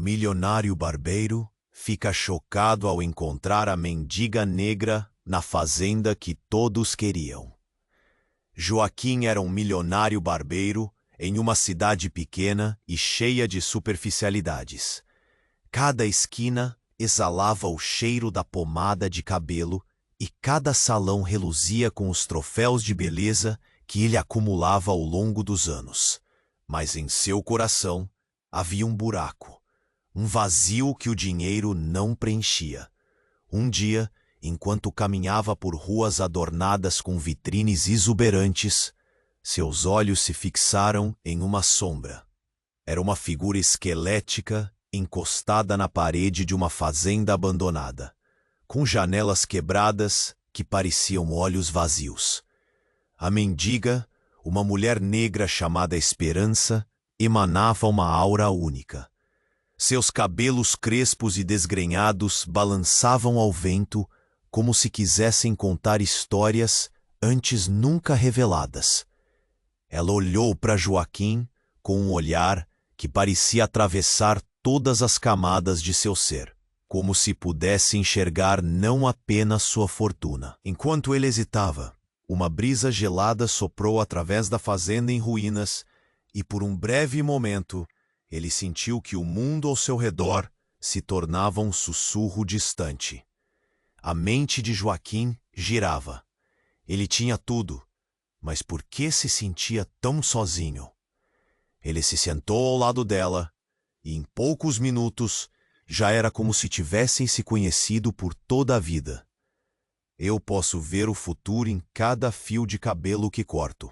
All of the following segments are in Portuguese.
milionário barbeiro fica chocado ao encontrar a mendiga negra na fazenda que todos queriam. Joaquim era um milionário barbeiro em uma cidade pequena e cheia de superficialidades. Cada esquina exalava o cheiro da pomada de cabelo e cada salão reluzia com os troféus de beleza que ele acumulava ao longo dos anos. Mas em seu coração havia um buraco, um vazio que o dinheiro não preenchia. Um dia, enquanto caminhava por ruas adornadas com vitrines exuberantes, seus olhos se fixaram em uma sombra. Era uma figura esquelética encostada na parede de uma fazenda abandonada, com janelas quebradas que pareciam olhos vazios. A mendiga, uma mulher negra chamada Esperança, emanava uma aura única. Seus cabelos crespos e desgrenhados balançavam ao vento como se quisessem contar histórias antes nunca reveladas. Ela olhou para Joaquim com um olhar que parecia atravessar todas as camadas de seu ser, como se pudesse enxergar não apenas sua fortuna. Enquanto ele hesitava, uma brisa gelada soprou através da fazenda em ruínas e por um breve momento ele sentiu que o mundo ao seu redor se tornava um sussurro distante. A mente de Joaquim girava. Ele tinha tudo, mas por que se sentia tão sozinho? Ele se sentou ao lado dela e em poucos minutos já era como se tivessem se conhecido por toda a vida. Eu posso ver o futuro em cada fio de cabelo que corto,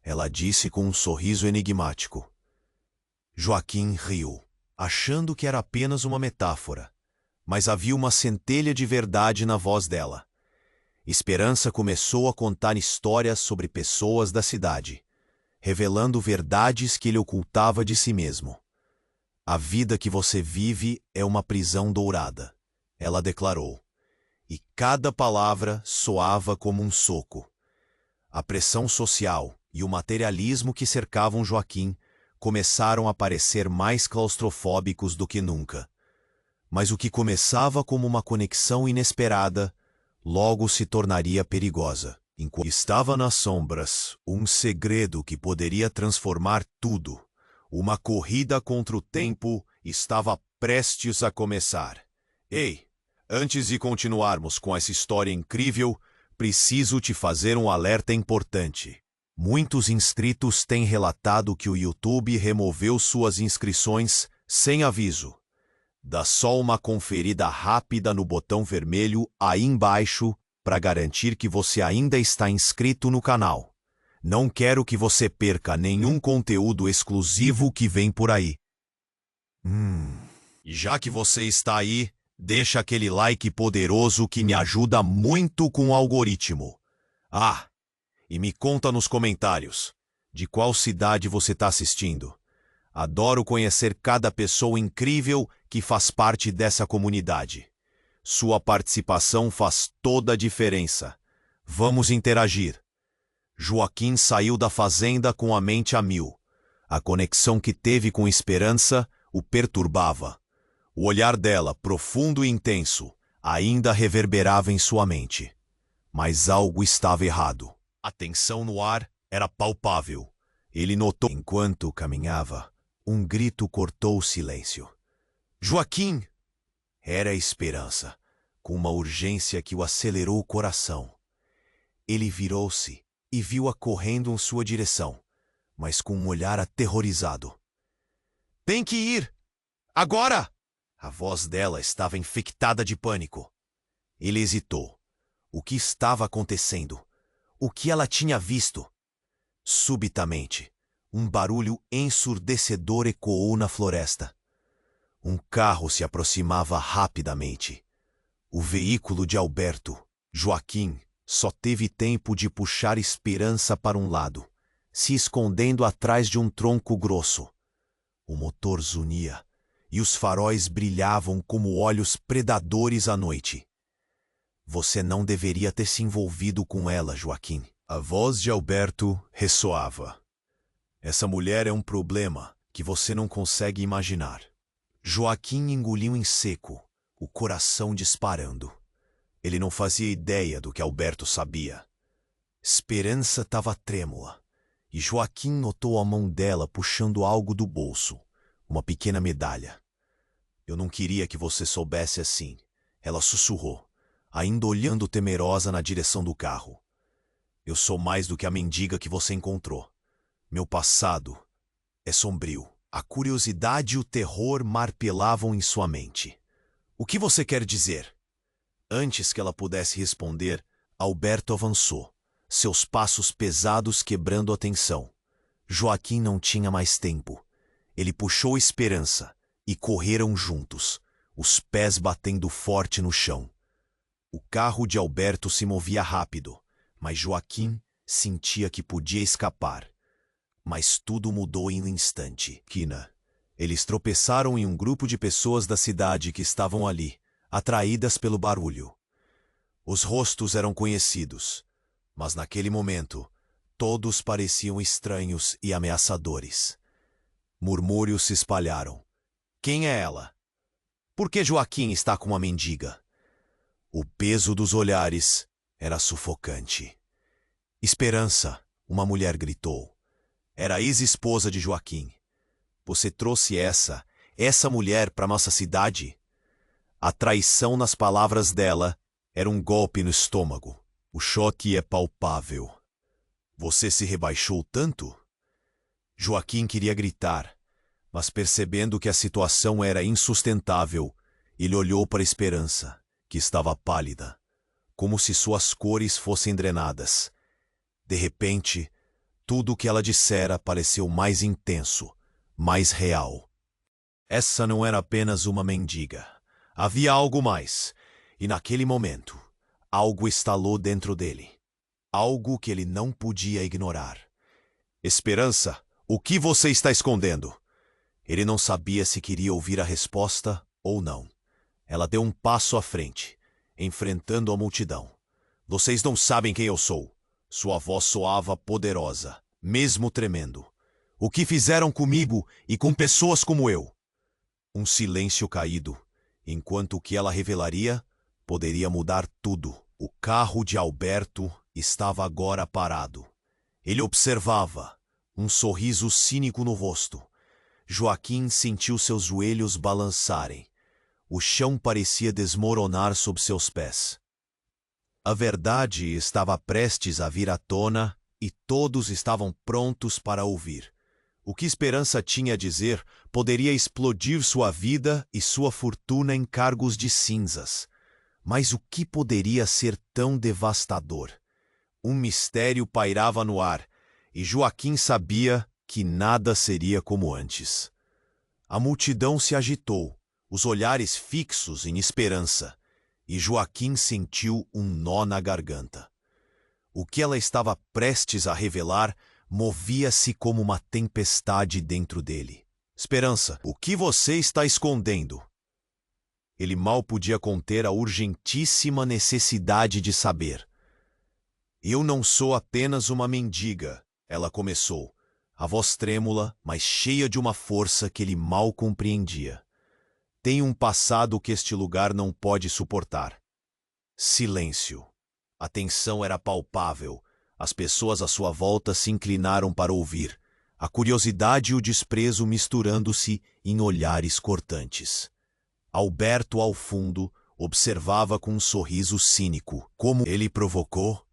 ela disse com um sorriso enigmático. Joaquim riu, achando que era apenas uma metáfora, mas havia uma centelha de verdade na voz dela. Esperança começou a contar histórias sobre pessoas da cidade, revelando verdades que ele ocultava de si mesmo. A vida que você vive é uma prisão dourada, ela declarou, e cada palavra soava como um soco. A pressão social e o materialismo que cercavam Joaquim começaram a parecer mais claustrofóbicos do que nunca. Mas o que começava como uma conexão inesperada, logo se tornaria perigosa. Enquanto estava nas sombras, um segredo que poderia transformar tudo. Uma corrida contra o tempo estava prestes a começar. Ei, antes de continuarmos com essa história incrível, preciso te fazer um alerta importante. Muitos inscritos têm relatado que o YouTube removeu suas inscrições sem aviso. Dá só uma conferida rápida no botão vermelho aí embaixo para garantir que você ainda está inscrito no canal. Não quero que você perca nenhum conteúdo exclusivo que vem por aí. E já que você está aí, deixa aquele like poderoso que me ajuda muito com o algoritmo. Ah, e me conta nos comentários, de qual cidade você está assistindo. Adoro conhecer cada pessoa incrível que faz parte dessa comunidade. Sua participação faz toda a diferença. Vamos interagir. Joaquim saiu da fazenda com a mente a mil. A conexão que teve com Esperança o perturbava. O olhar dela, profundo e intenso, ainda reverberava em sua mente. Mas algo estava errado. A tensão no ar era palpável. Ele notou enquanto caminhava. Um grito cortou o silêncio. Joaquim! Era a Esperança, com uma urgência que o acelerou o coração. Ele virou-se e viu-a correndo em sua direção, mas com um olhar aterrorizado. Tem que ir! Agora! A voz dela estava infectada de pânico. Ele hesitou. O que estava acontecendo? O que ela tinha visto? Subitamente, um barulho ensurdecedor ecoou na floresta. Um carro se aproximava rapidamente. O veículo de Alberto, Joaquim, só teve tempo de puxar Esperança para um lado, se escondendo atrás de um tronco grosso. O motor zunia e os faróis brilhavam como olhos predadores à noite. Você não deveria ter se envolvido com ela, Joaquim. A voz de Alberto ressoava. Essa mulher é um problema que você não consegue imaginar. Joaquim engoliu em seco, o coração disparando. Ele não fazia ideia do que Alberto sabia. Esperança estava trêmula, e Joaquim notou a mão dela puxando algo do bolso, uma pequena medalha. Eu não queria que você soubesse assim, ela sussurrou, ainda olhando temerosa na direção do carro. Eu sou mais do que a mendiga que você encontrou. Meu passado é sombrio. A curiosidade e o terror martelavam em sua mente. O que você quer dizer? Antes que ela pudesse responder, Alberto avançou, seus passos pesados quebrando a tensão. Joaquim não tinha mais tempo. Ele puxou Esperança e correram juntos, os pés batendo forte no chão. O carro de Alberto se movia rápido, mas Joaquim sentia que podia escapar. Mas tudo mudou em um instante. Quina. Eles tropeçaram em um grupo de pessoas da cidade que estavam ali, atraídas pelo barulho. Os rostos eram conhecidos, mas naquele momento, todos pareciam estranhos e ameaçadores. Murmúrios se espalharam. Quem é ela? Por que Joaquim está com uma mendiga? O peso dos olhares era sufocante. Esperança, uma mulher gritou. Era a ex-esposa de Joaquim. Você trouxe essa mulher para nossa cidade? A traição nas palavras dela era um golpe no estômago. O choque é palpável. Você se rebaixou tanto? Joaquim queria gritar, mas percebendo que a situação era insustentável, ele olhou para Esperança, que estava pálida, como se suas cores fossem drenadas. De repente, tudo o que ela dissera pareceu mais intenso, mais real. Essa não era apenas uma mendiga. Havia algo mais, e naquele momento, algo estalou dentro dele. Algo que ele não podia ignorar. Esperança, o que você está escondendo? Ele não sabia se queria ouvir a resposta ou não. Ela deu um passo à frente, enfrentando a multidão. Vocês não sabem quem eu sou. Sua voz soava poderosa, mesmo tremendo. O que fizeram comigo e com pessoas como eu? Um silêncio caído, enquanto o que ela revelaria poderia mudar tudo. O carro de Alberto estava agora parado. Ele observava, um sorriso cínico no rosto. Joaquim sentiu seus joelhos balançarem. O chão parecia desmoronar sob seus pés. A verdade estava prestes a vir à tona e todos estavam prontos para ouvir. O que Esperança tinha a dizer poderia explodir sua vida e sua fortuna em cargos de cinzas. Mas o que poderia ser tão devastador? Um mistério pairava no ar, e Joaquim sabia que nada seria como antes. A multidão se agitou, os olhares fixos em Esperança, e Joaquim sentiu um nó na garganta. O que ela estava prestes a revelar movia-se como uma tempestade dentro dele. Esperança, o que você está escondendo? Ele mal podia conter a urgentíssima necessidade de saber. Eu não sou apenas uma mendiga, ela começou, a voz trêmula, mas cheia de uma força que ele mal compreendia. Tenho um passado que este lugar não pode suportar. Silêncio. A tensão era palpável. As pessoas à sua volta se inclinaram para ouvir, a curiosidade e o desprezo misturando-se em olhares cortantes. Alberto, ao fundo, observava com um sorriso cínico, como ele provocou,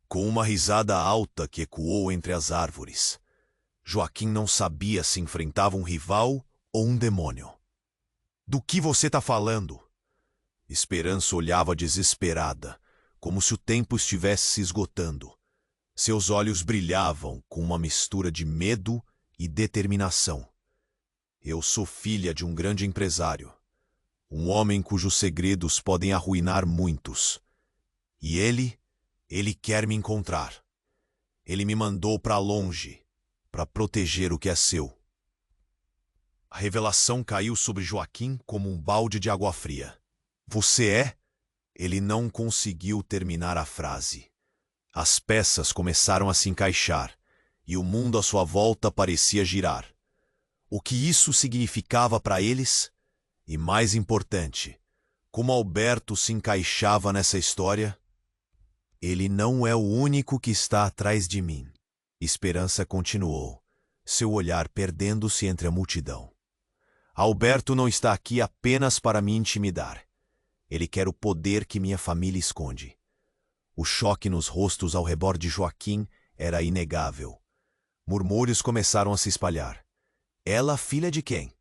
com uma risada alta que ecoou entre as árvores. Joaquim não sabia se enfrentava um rival ou um demônio. Do que você está falando? Esperança olhava desesperada, como se o tempo estivesse se esgotando. Seus olhos brilhavam com uma mistura de medo e determinação. Eu sou filha de um grande empresário, um homem cujos segredos podem arruinar muitos. E ele quer me encontrar. Ele me mandou para longe, para proteger o que é seu. A revelação caiu sobre Joaquim como um balde de água fria. Você é? Ele não conseguiu terminar a frase. As peças começaram a se encaixar, e o mundo à sua volta parecia girar. O que isso significava para eles? E mais importante, como Alberto se encaixava nessa história? Ele não é o único que está atrás de mim. Esperança continuou, seu olhar perdendo-se entre a multidão. Alberto não está aqui apenas para me intimidar. Ele quer o poder que minha família esconde. O choque nos rostos ao redor de Joaquim era inegável. Murmúrios começaram a se espalhar. Ela, filha de quem?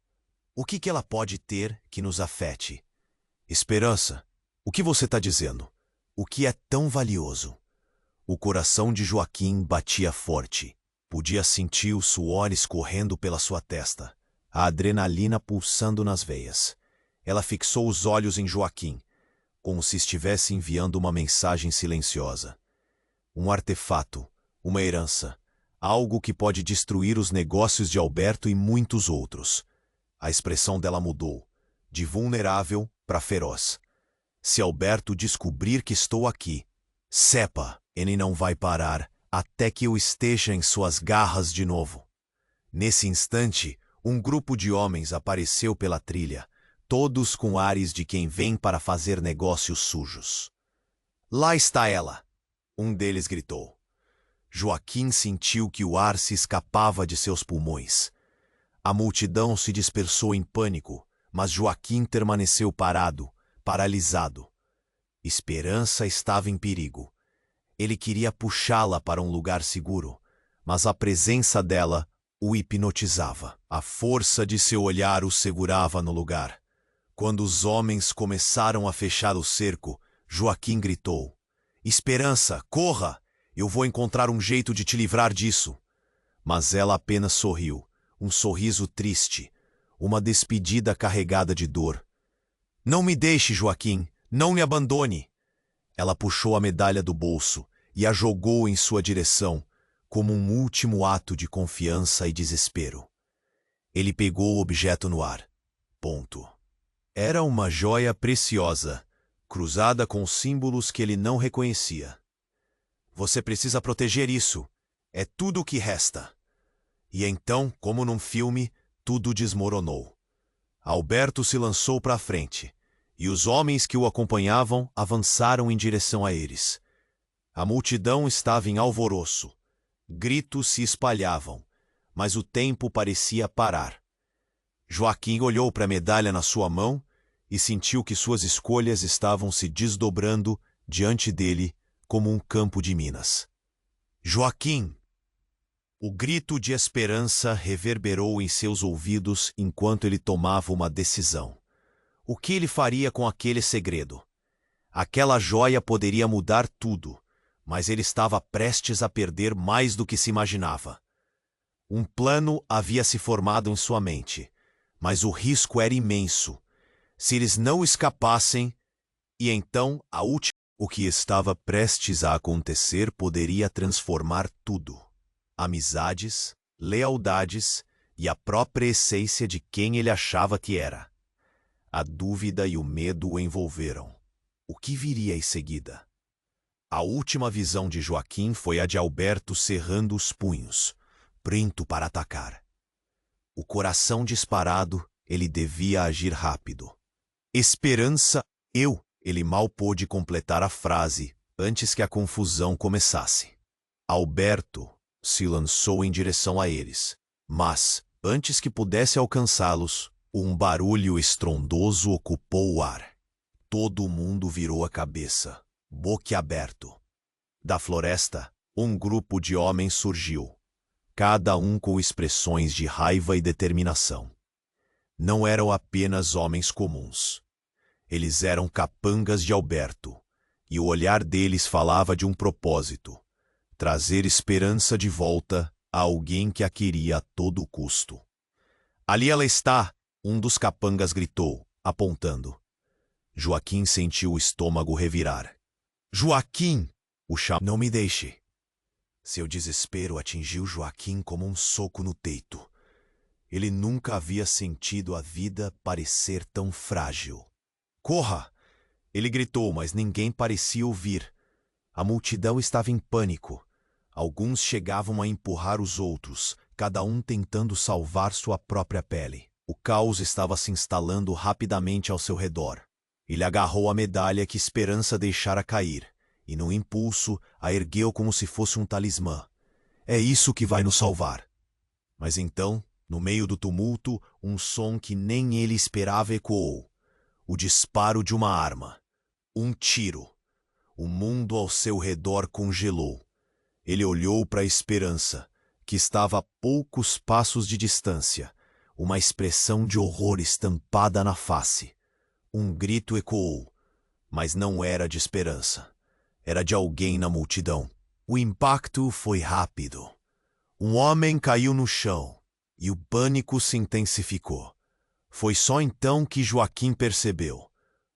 O que ela pode ter que nos afete? Esperança, o que você está dizendo? O que é tão valioso? O coração de Joaquim batia forte. Podia sentir o suor escorrendo pela sua testa, a adrenalina pulsando nas veias. Ela fixou os olhos em Joaquim, como se estivesse enviando uma mensagem silenciosa. Um artefato, uma herança, algo que pode destruir os negócios de Alberto e muitos outros. A expressão dela mudou, de vulnerável para feroz. Se Alberto descobrir que estou aqui, sepa, ele não vai parar até que eu esteja em suas garras de novo. Nesse instante, um grupo de homens apareceu pela trilha, todos com ares de quem vem para fazer negócios sujos. Lá está ela! Um deles gritou. Joaquim sentiu que o ar se escapava de seus pulmões. A multidão se dispersou em pânico, mas Joaquim permaneceu parado, paralisado. Esperança estava em perigo. Ele queria puxá-la para um lugar seguro, mas a presença dela o hipnotizava. A força de seu olhar o segurava no lugar. Quando os homens começaram a fechar o cerco, Joaquim gritou: Esperança, corra! Eu vou encontrar um jeito de te livrar disso. Mas ela apenas sorriu, um sorriso triste, uma despedida carregada de dor. Não me deixe, Joaquim, não me abandone! Ela puxou a medalha do bolso e a jogou em sua direção, como um último ato de confiança e desespero. Ele pegou o objeto no ar. Ponto. Era uma joia preciosa, cruzada com símbolos que ele não reconhecia. Você precisa proteger isso. É tudo o que resta. E então, como num filme, tudo desmoronou. Alberto se lançou para a frente, e os homens que o acompanhavam avançaram em direção a eles. A multidão estava em alvoroço. Gritos se espalhavam, mas o tempo parecia parar. Joaquim olhou para a medalha na sua mão e sentiu que suas escolhas estavam se desdobrando diante dele como um campo de minas. Joaquim! O grito de esperança reverberou em seus ouvidos enquanto ele tomava uma decisão. O que ele faria com aquele segredo? Aquela joia poderia mudar tudo, mas ele estava prestes a perder mais do que se imaginava. Um plano havia se formado em sua mente, mas o risco era imenso. Se eles não escapassem, e então o que estava prestes a acontecer poderia transformar tudo. Amizades, lealdades e a própria essência de quem ele achava que era. A dúvida e o medo o envolveram. O que viria em seguida? A última visão de Joaquim foi a de Alberto cerrando os punhos, pronto para atacar. O coração disparado, ele devia agir rápido. Esperança, ele mal pôde completar a frase antes que a confusão começasse. Alberto se lançou em direção a eles, mas, antes que pudesse alcançá-los, um barulho estrondoso ocupou o ar. Todo mundo virou a cabeça, boquiaberto. Da floresta, um grupo de homens surgiu, cada um com expressões de raiva e determinação. Não eram apenas homens comuns. Eles eram capangas de Alberto, e o olhar deles falava de um propósito: trazer esperança de volta a alguém que a queria a todo custo. Ali ela está, um dos capangas gritou, apontando. Joaquim sentiu o estômago revirar. Joaquim! O chamou. Não me deixe. Seu desespero atingiu Joaquim como um soco no peito. Ele nunca havia sentido a vida parecer tão frágil. Corra! Ele gritou, mas ninguém parecia ouvir. A multidão estava em pânico. Alguns chegavam a empurrar os outros, cada um tentando salvar sua própria pele. O caos estava se instalando rapidamente ao seu redor. Ele agarrou a medalha que Esperança deixara cair, e num impulso a ergueu como se fosse um talismã. É isso que vai nos salvar. Mas então, no meio do tumulto, um som que nem ele esperava ecoou. O disparo de uma arma. Um tiro. O mundo ao seu redor congelou. Ele olhou para a Esperança, que estava a poucos passos de distância, uma expressão de horror estampada na face. Um grito ecoou, mas não era de Esperança. Era de alguém na multidão. O impacto foi rápido. Um homem caiu no chão, e o pânico se intensificou. Foi só então que Joaquim percebeu.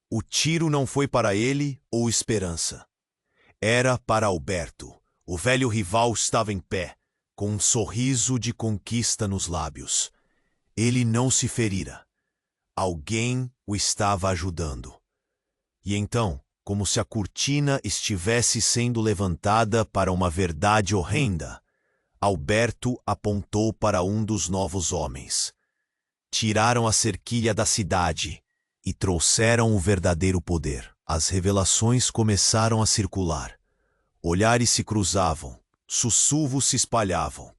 O tiro não foi para ele ou Esperança. Era para Alberto. O velho rival estava em pé, com um sorriso de conquista nos lábios. Ele não se ferira. Alguém o estava ajudando. E então, como se a cortina estivesse sendo levantada para uma verdade horrenda, Alberto apontou para um dos novos homens. Tiraram a cerquilha da cidade e trouxeram o verdadeiro poder. As revelações começaram a circular. Olhares se cruzavam, sussurros se espalhavam.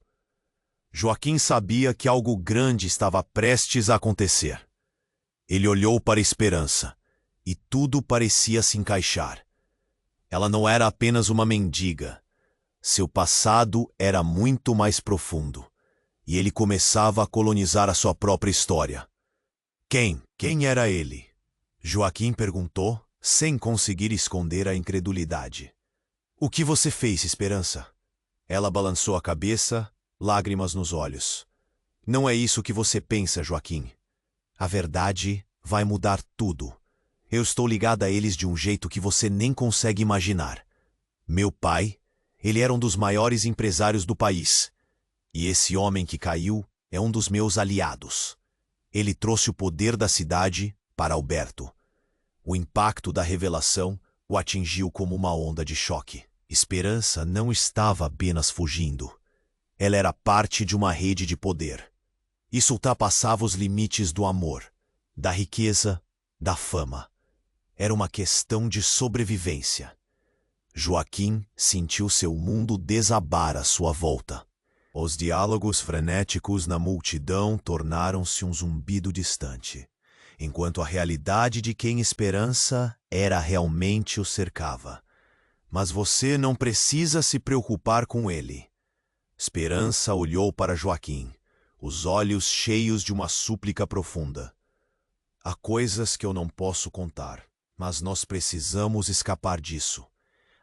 Joaquim sabia que algo grande estava prestes a acontecer. Ele olhou para Esperança, e tudo parecia se encaixar. Ela não era apenas uma mendiga. Seu passado era muito mais profundo, e ele começava a colonizar a sua própria história. Quem era ele? Joaquim perguntou, sem conseguir esconder a incredulidade. O que você fez, Esperança? Ela balançou a cabeça, lágrimas nos olhos. Não é isso que você pensa, Joaquim. A verdade vai mudar tudo. Eu estou ligada a eles de um jeito que você nem consegue imaginar. Meu pai, ele era um dos maiores empresários do país. E esse homem que caiu é um dos meus aliados. Ele trouxe o poder da cidade para Alberto. O impacto da revelação o atingiu como uma onda de choque. Esperança não estava apenas fugindo. Ela era parte de uma rede de poder. Isso ultrapassava os limites do amor, da riqueza, da fama. Era uma questão de sobrevivência. Joaquim sentiu seu mundo desabar à sua volta. Os diálogos frenéticos na multidão tornaram-se um zumbido distante, enquanto a realidade de quem Esperança era realmente o cercava. Mas você não precisa se preocupar com ele. Esperança olhou para Joaquim, os olhos cheios de uma súplica profunda. Há coisas que eu não posso contar, mas nós precisamos escapar disso.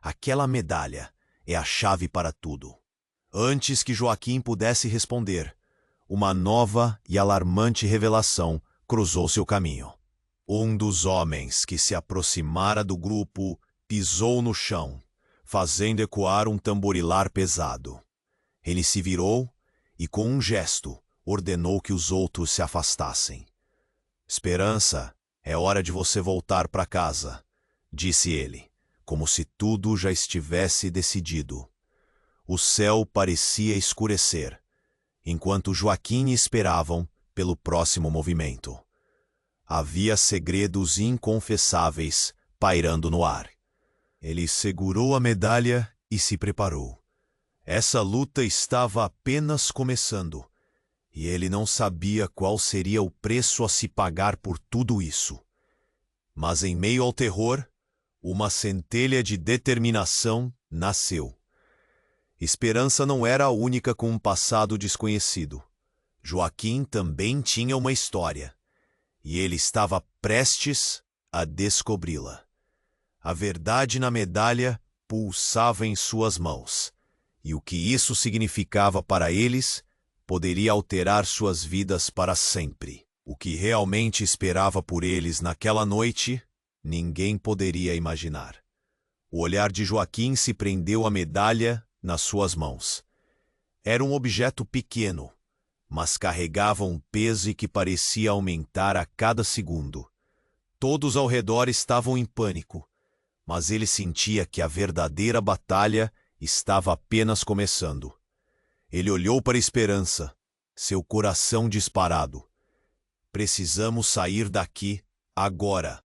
Aquela medalha é a chave para tudo. Antes que Joaquim pudesse responder, uma nova e alarmante revelação cruzou seu caminho. Um dos homens que se aproximara do grupo pisou no chão, fazendo ecoar um tamborilar pesado. Ele se virou e, com um gesto, ordenou que os outros se afastassem. Esperança, é hora de você voltar para casa, disse ele, como se tudo já estivesse decidido. O céu parecia escurecer, enquanto Joaquim esperavam pelo próximo movimento. Havia segredos inconfessáveis pairando no ar. Ele segurou a medalha e se preparou. Essa luta estava apenas começando, e ele não sabia qual seria o preço a se pagar por tudo isso. Mas em meio ao terror, uma centelha de determinação nasceu. Esperança não era a única com um passado desconhecido. Joaquim também tinha uma história, e ele estava prestes a descobri-la. A verdade na medalha pulsava em suas mãos, e o que isso significava para eles poderia alterar suas vidas para sempre. O que realmente esperava por eles naquela noite, ninguém poderia imaginar. O olhar de Joaquim se prendeu à medalha nas suas mãos. Era um objeto pequeno, mas carregava um peso que parecia aumentar a cada segundo. Todos ao redor estavam em pânico, mas ele sentia que a verdadeira batalha estava apenas começando. Ele olhou para a Esperança, seu coração disparado. Precisamos sair daqui, agora.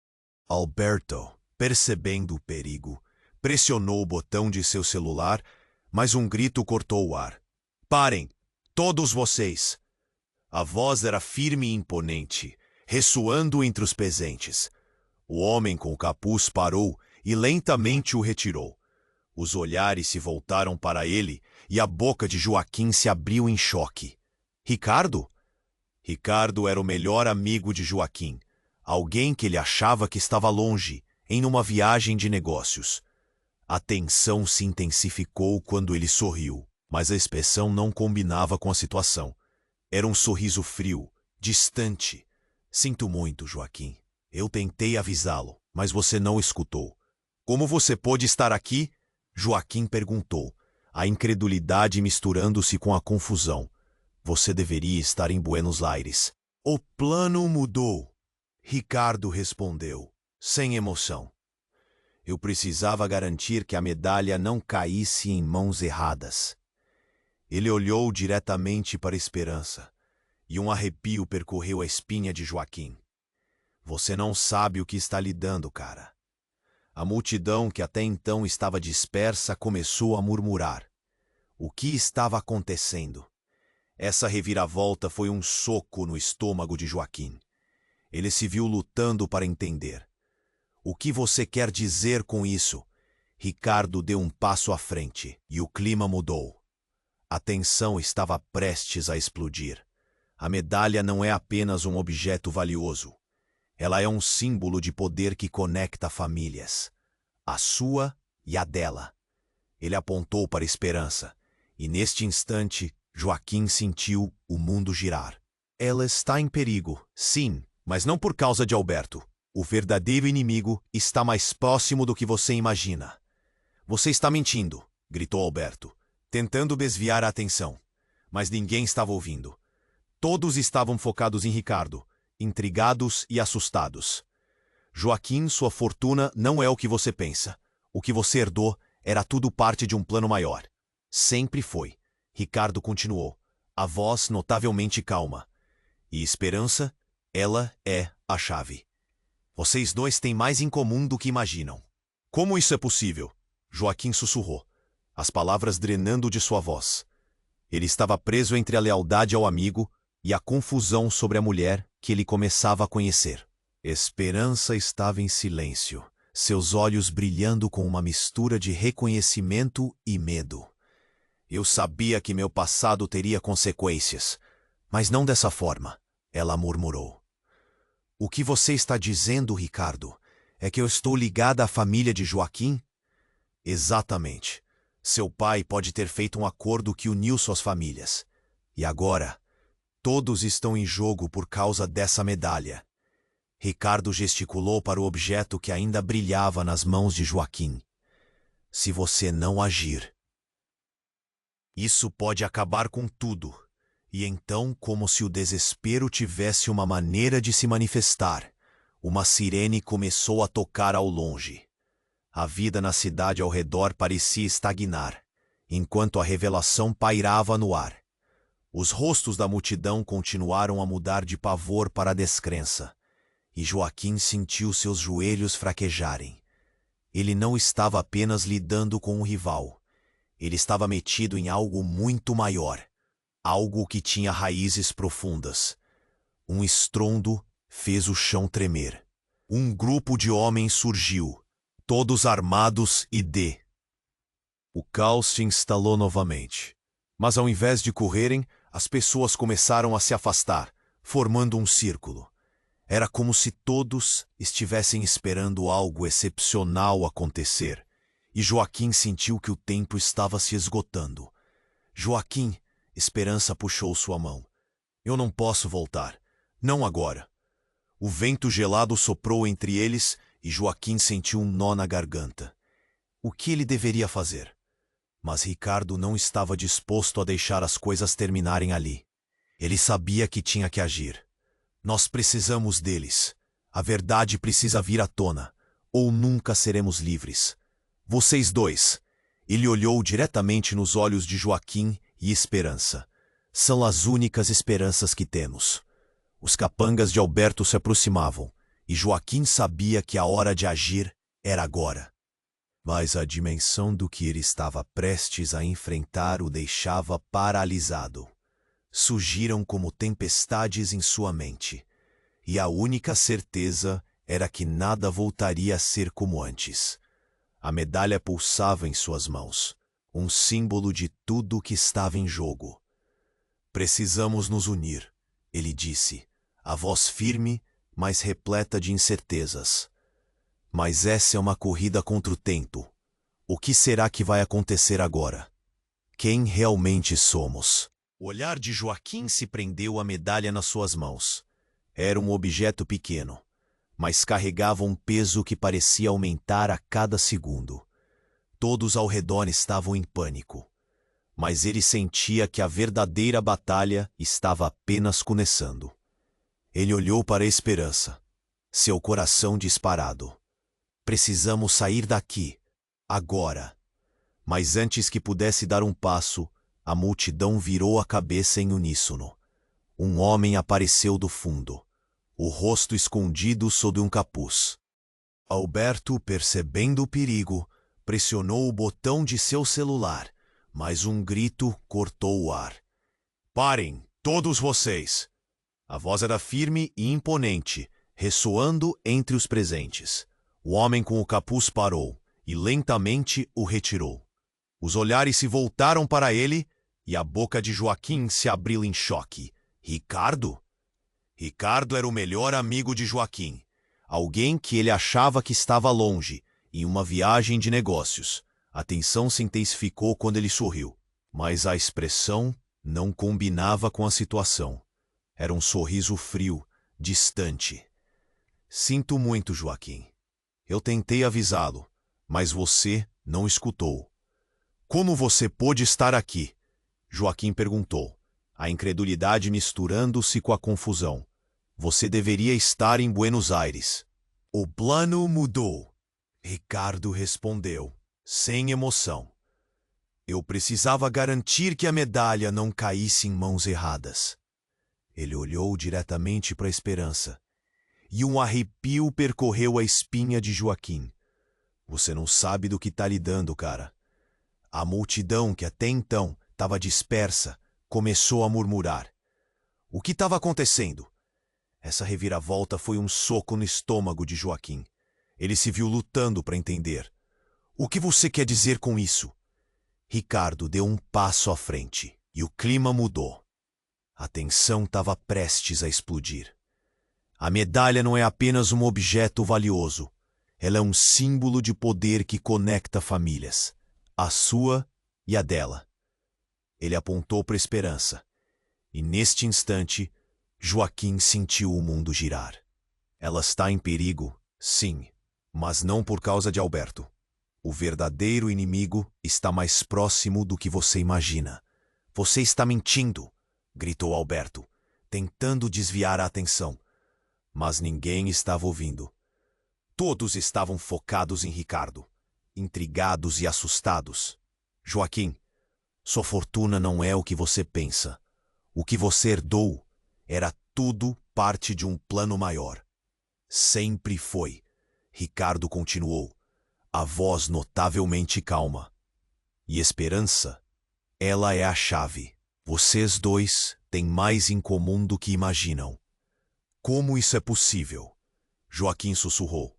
Alberto, percebendo o perigo, pressionou o botão de seu celular, mas um grito cortou o ar. Parem! Todos vocês! A voz era firme e imponente, ressoando entre os presentes. O homem com o capuz parou e lentamente o retirou. Os olhares se voltaram para ele e a boca de Joaquim se abriu em choque. Ricardo? Ricardo era o melhor amigo de Joaquim, alguém que ele achava que estava longe, em uma viagem de negócios. A tensão se intensificou quando ele sorriu, mas a expressão não combinava com a situação. Era um sorriso frio, distante. Sinto muito, Joaquim. Eu tentei avisá-lo, mas você não escutou. Como você pôde estar aqui? Joaquim perguntou, a incredulidade misturando-se com a confusão. Você deveria estar em Buenos Aires. O plano mudou. Ricardo respondeu, sem emoção. Eu precisava garantir que a medalha não caísse em mãos erradas. Ele olhou diretamente para Esperança, e um arrepio percorreu a espinha de Joaquim. Você não sabe o que está lhe dando, cara. A multidão que até então estava dispersa começou a murmurar. O que estava acontecendo? Essa reviravolta foi um soco no estômago de Joaquim. Ele se viu lutando para entender. O que você quer dizer com isso? Ricardo deu um passo à frente e o clima mudou. A tensão estava prestes a explodir. A medalha não é apenas um objeto valioso. Ela é um símbolo de poder que conecta famílias. A sua e a dela. Ele apontou para a Esperança, e neste instante, Joaquim sentiu o mundo girar. Ela está em perigo, sim, mas não por causa de Alberto. O verdadeiro inimigo está mais próximo do que você imagina. Você está mentindo, gritou Alberto, tentando desviar a atenção. Mas ninguém estava ouvindo. Todos estavam focados em Ricardo, intrigados e assustados. Joaquim, sua fortuna não é o que você pensa. O que você herdou era tudo parte de um plano maior. Sempre foi. Ricardo continuou, a voz notavelmente calma. E Esperança, ela é a chave. Vocês dois têm mais em comum do que imaginam. Como isso é possível? Joaquim sussurrou, as palavras drenando de sua voz. Ele estava preso entre a lealdade ao amigo e a confusão sobre a mulher que ele começava a conhecer. Esperança estava em silêncio, seus olhos brilhando com uma mistura de reconhecimento e medo. Eu sabia que meu passado teria consequências, mas não dessa forma, ela murmurou. O que você está dizendo, Ricardo, é que eu estou ligada à família de Joaquim? Exatamente. Seu pai pode ter feito um acordo que uniu suas famílias. E agora, todos estão em jogo por causa dessa medalha. Ricardo gesticulou para o objeto que ainda brilhava nas mãos de Joaquim. Se você não agir, isso pode acabar com tudo. E então, como se o desespero tivesse uma maneira de se manifestar, uma sirene começou a tocar ao longe. A vida na cidade ao redor parecia estagnar, enquanto a revelação pairava no ar. Os rostos da multidão continuaram a mudar de pavor para descrença, e Joaquim sentiu seus joelhos fraquejarem. Ele não estava apenas lidando com um rival. Ele estava metido em algo muito maior. Algo que tinha raízes profundas. Um estrondo fez o chão tremer. Um grupo de homens surgiu, todos armados e O caos se instalou novamente. Mas ao invés de correrem, as pessoas começaram a se afastar, formando um círculo. Era como se todos estivessem esperando algo excepcional acontecer. E Joaquim sentiu que o tempo estava se esgotando. Joaquim, Esperança puxou sua mão. Eu não posso voltar. Não agora. O vento gelado soprou entre eles e Joaquim sentiu um nó na garganta. O que ele deveria fazer? Mas Ricardo não estava disposto a deixar as coisas terminarem ali. Ele sabia que tinha que agir. Nós precisamos deles. A verdade precisa vir à tona, ou nunca seremos livres. Vocês dois. Ele olhou diretamente nos olhos de Joaquim e Esperança. São as únicas esperanças que temos. Os capangas de Alberto se aproximavam, e Joaquim sabia que a hora de agir era agora. Mas a dimensão do que ele estava prestes a enfrentar o deixava paralisado. Surgiram como tempestades em sua mente, e a única certeza era que nada voltaria a ser como antes. A medalha pulsava em suas mãos, um símbolo de tudo o que estava em jogo. Precisamos nos unir, ele disse, a voz firme, mas repleta de incertezas. Mas essa é uma corrida contra o tempo. O que será que vai acontecer agora? Quem realmente somos? O olhar de Joaquim se prendeu à medalha nas suas mãos. Era um objeto pequeno, mas carregava um peso que parecia aumentar a cada segundo. Todos ao redor estavam em pânico, mas ele sentia que a verdadeira batalha estava apenas começando. Ele olhou para a esperança, seu coração disparado. Precisamos sair daqui, agora. Mas antes que pudesse dar um passo, a multidão virou a cabeça em uníssono. Um homem apareceu do fundo, o rosto escondido sob um capuz. Alberto, percebendo o perigo, pressionou o botão de seu celular, mas um grito cortou o ar. Parem, todos vocês! A voz era firme e imponente, ressoando entre os presentes. O homem com o capuz parou e lentamente o retirou. Os olhares se voltaram para ele e a boca de Joaquim se abriu em choque. Ricardo? Ricardo era o melhor amigo de Joaquim, alguém que ele achava que estava longe, em uma viagem de negócios. A tensão se intensificou quando ele sorriu, mas a expressão não combinava com a situação. Era um sorriso frio, distante. Sinto muito, Joaquim. Eu tentei avisá-lo, mas você não escutou. Como você pôde estar aqui? Joaquim perguntou, a incredulidade misturando-se com a confusão. Você deveria estar em Buenos Aires. O plano mudou. Ricardo respondeu, sem emoção. Eu precisava garantir que a medalha não caísse em mãos erradas. Ele olhou diretamente para a Esperança, e um arrepio percorreu a espinha de Joaquim. Você não sabe do que está lidando, cara. A multidão, que até então estava dispersa, começou a murmurar. O que estava acontecendo? Essa reviravolta foi um soco no estômago de Joaquim. Ele se viu lutando para entender. O que você quer dizer com isso? Ricardo deu um passo à frente, e o clima mudou. A tensão estava prestes a explodir. A medalha não é apenas um objeto valioso. Ela é um símbolo de poder que conecta famílias, a sua e a dela. Ele apontou para a Esperança, e neste instante, Joaquim sentiu o mundo girar. Ela está em perigo, sim, mas não por causa de Alberto. O verdadeiro inimigo está mais próximo do que você imagina. Você está mentindo, gritou Alberto, tentando desviar a atenção. Mas ninguém estava ouvindo. Todos estavam focados em Ricardo, intrigados e assustados. Joaquim, sua fortuna não é o que você pensa. O que você herdou era tudo parte de um plano maior. Sempre foi. Ricardo continuou, a voz notavelmente calma. E Esperança, ela é a chave. Vocês dois têm mais em comum do que imaginam. Como isso é possível? Joaquim sussurrou,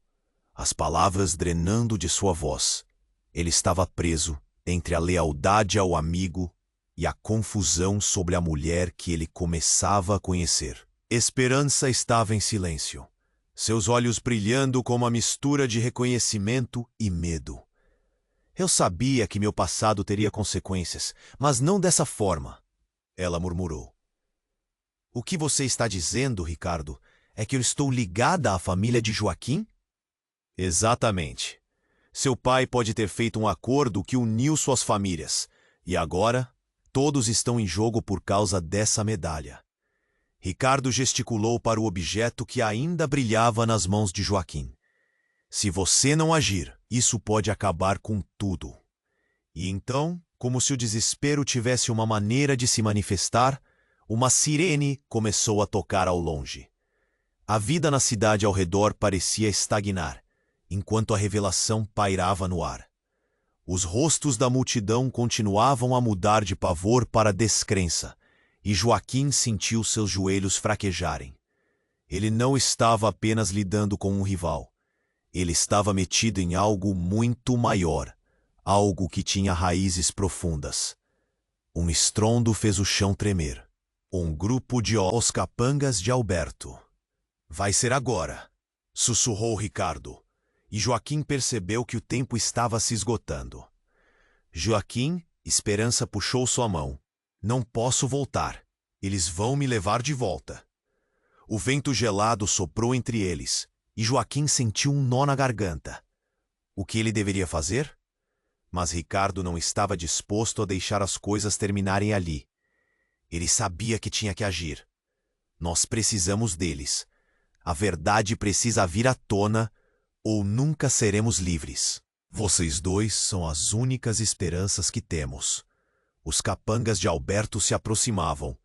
as palavras drenando de sua voz. Ele estava preso entre a lealdade ao amigo e a confusão sobre a mulher que ele começava a conhecer. Esperança estava em silêncio, seus olhos brilhando com uma mistura de reconhecimento e medo. Eu sabia que meu passado teria consequências, mas não dessa forma, ela murmurou. O que você está dizendo, Ricardo, é que eu estou ligada à família de Joaquim? Exatamente. Seu pai pode ter feito um acordo que uniu suas famílias, e agora todos estão em jogo por causa dessa medalha. Ricardo gesticulou para o objeto que ainda brilhava nas mãos de Joaquim. Se você não agir, isso pode acabar com tudo. E então, como se o desespero tivesse uma maneira de se manifestar, Uma sirene começou a tocar ao longe. A vida na cidade ao redor parecia estagnar, enquanto a revelação pairava no ar. Os rostos da multidão continuavam a mudar de pavor para descrença, e Joaquim sentiu seus joelhos fraquejarem. Ele não estava apenas lidando com um rival. Ele estava metido em algo muito maior, algo que tinha raízes profundas. Um estrondo fez o chão tremer. Um grupo de os capangas de Alberto. Vai ser agora, sussurrou Ricardo, e Joaquim percebeu que o tempo estava se esgotando. Joaquim, Esperança puxou sua mão. Não posso voltar. Eles vão me levar de volta. O vento gelado soprou entre eles, e Joaquim sentiu um nó na garganta. O que ele deveria fazer? Mas Ricardo não estava disposto a deixar as coisas terminarem ali. Ele sabia que tinha que agir. Nós precisamos deles. A verdade precisa vir à tona, ou nunca seremos livres. Vocês dois são as únicas esperanças que temos. Os capangas de Alberto se aproximavam,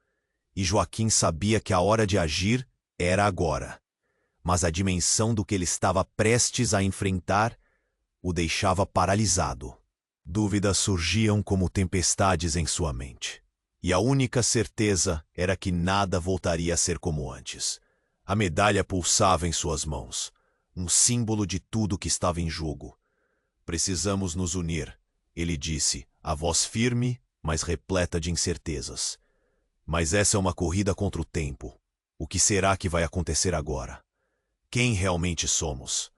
e Joaquim sabia que a hora de agir era agora. Mas a dimensão do que ele estava prestes a enfrentar o deixava paralisado. Dúvidas surgiam como tempestades em sua mente. E a única certeza era que nada voltaria a ser como antes. A medalha pulsava em suas mãos, um símbolo de tudo que estava em jogo. Precisamos nos unir, ele disse, a voz firme, mas repleta de incertezas. Mas essa é uma corrida contra o tempo. O que será que vai acontecer agora? Quem realmente somos?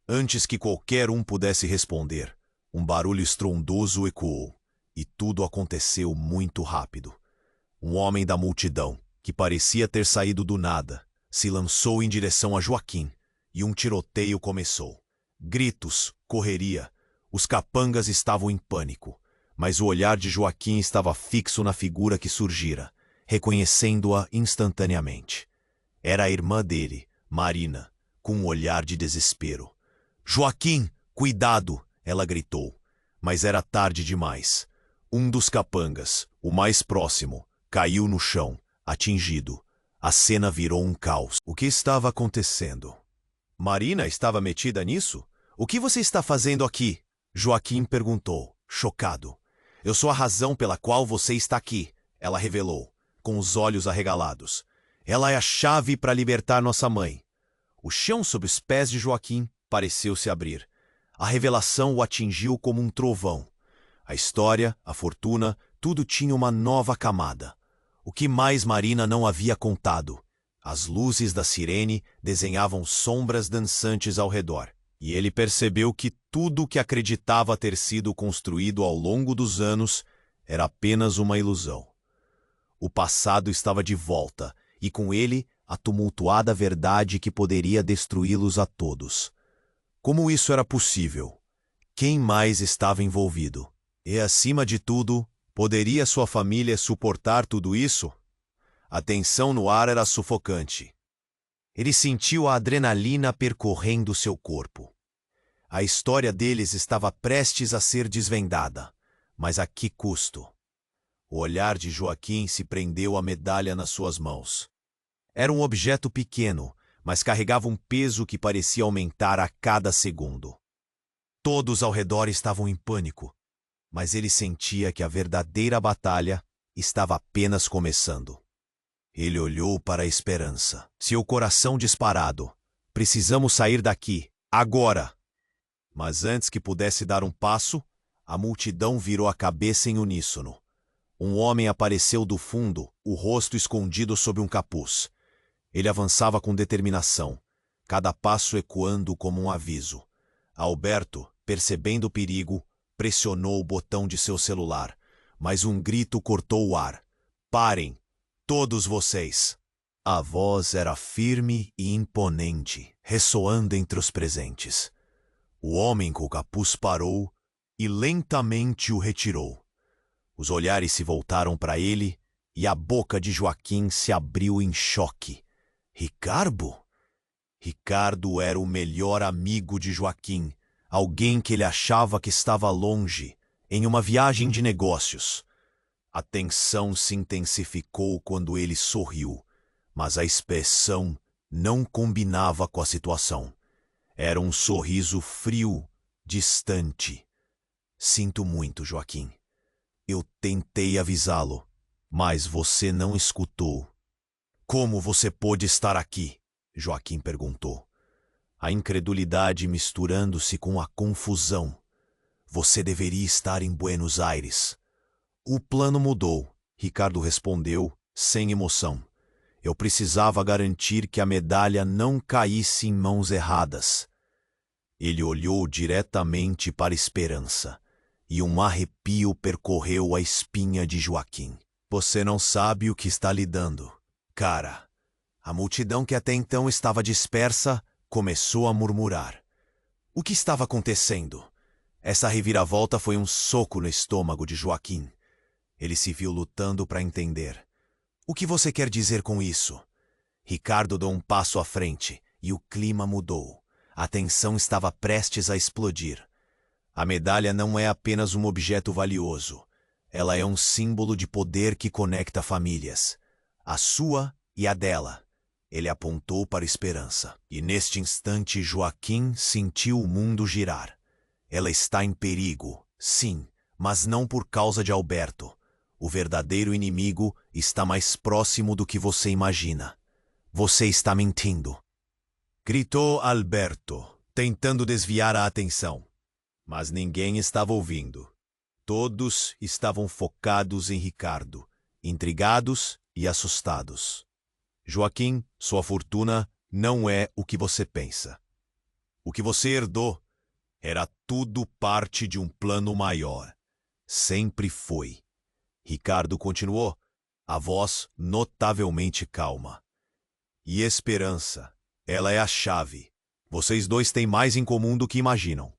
Antes que qualquer um pudesse responder, um barulho estrondoso ecoou, e tudo aconteceu muito rápido. Um homem da multidão, que parecia ter saído do nada, se lançou em direção a Joaquim, e um tiroteio começou. Gritos, correria. Os capangas estavam em pânico, mas o olhar de Joaquim estava fixo na figura que surgira, reconhecendo-a instantaneamente. Era a irmã dele, Marina, com um olhar de desespero. Joaquim, cuidado! Ela gritou, mas era tarde demais. Um dos capangas, o mais próximo, caiu no chão, atingido. A cena virou um caos. O que estava acontecendo? Marina estava metida nisso? O que você está fazendo aqui? Joaquim perguntou, chocado. Eu sou a razão pela qual você está aqui, ela revelou, com os olhos arregalados. Ela é a chave para libertar nossa mãe. O chão sob os pés de Joaquim pareceu se abrir. A revelação o atingiu como um trovão. A história, a fortuna, tudo tinha uma nova camada. O que mais Marina não havia contado? As luzes da sirene desenhavam sombras dançantes ao redor, e ele percebeu que tudo o que acreditava ter sido construído ao longo dos anos era apenas uma ilusão. O passado estava de volta, e com ele a tumultuada verdade que poderia destruí-los a todos. Como isso era possível? Quem mais estava envolvido? E, acima de tudo, poderia sua família suportar tudo isso? A tensão no ar era sufocante. Ele sentiu a adrenalina percorrendo seu corpo. A história deles estava prestes a ser desvendada, mas a que custo? O olhar de Joaquim se prendeu à medalha nas suas mãos. Era um objeto pequeno, mas carregava um peso que parecia aumentar a cada segundo. Todos ao redor estavam em pânico, mas ele sentia que a verdadeira batalha estava apenas começando. Ele olhou para a Esperança, seu coração disparado. Precisamos sair daqui, agora! Mas antes que pudesse dar um passo, a multidão virou a cabeça em uníssono. Um homem apareceu do fundo, o rosto escondido sob um capuz. Ele avançava com determinação, cada passo ecoando como um aviso. Alberto, percebendo o perigo, pressionou o botão de seu celular, mas um grito cortou o ar. Parem, todos vocês! A voz era firme e imponente, ressoando entre os presentes. O homem com o capuz parou e lentamente o retirou. Os olhares se voltaram para ele e a boca de Joaquim se abriu em choque. Ricardo? Ricardo era o melhor amigo de Joaquim, alguém que ele achava que estava longe, em uma viagem de negócios. A tensão se intensificou quando ele sorriu, mas a expressão não combinava com a situação. Era um sorriso frio, distante. Sinto muito, Joaquim. Eu tentei avisá-lo, mas você não escutou. Como você pôde estar aqui? Joaquim perguntou. A incredulidade misturando-se com a confusão. Você deveria estar em Buenos Aires. O plano mudou, Ricardo respondeu, sem emoção. Eu precisava garantir que a medalha não caísse em mãos erradas. Ele olhou diretamente para Esperança, e um arrepio percorreu a espinha de Joaquim. Você não sabe o que está lhe dando. Cara, a multidão que até então estava dispersa começou a murmurar. O que estava acontecendo? Essa reviravolta foi um soco no estômago de Joaquim. Ele se viu lutando para entender. O que você quer dizer com isso? Ricardo deu um passo à frente e o clima mudou. A tensão estava prestes a explodir. A medalha não é apenas um objeto valioso. Ela é um símbolo de poder que conecta famílias. A sua e a dela. Ele apontou para Esperança. E neste instante Joaquim sentiu o mundo girar. Ela está em perigo, sim, mas não por causa de Alberto. O verdadeiro inimigo está mais próximo do que você imagina. Você está mentindo. Gritou Alberto, tentando desviar a atenção. Mas ninguém estava ouvindo. Todos estavam focados em Ricardo, intrigados e assustados. Joaquim, sua fortuna não é o que você pensa. O que você herdou era tudo parte de um plano maior. Sempre foi. Ricardo continuou, a voz notavelmente calma. E Esperança, ela é a chave. Vocês dois têm mais em comum do que imaginam.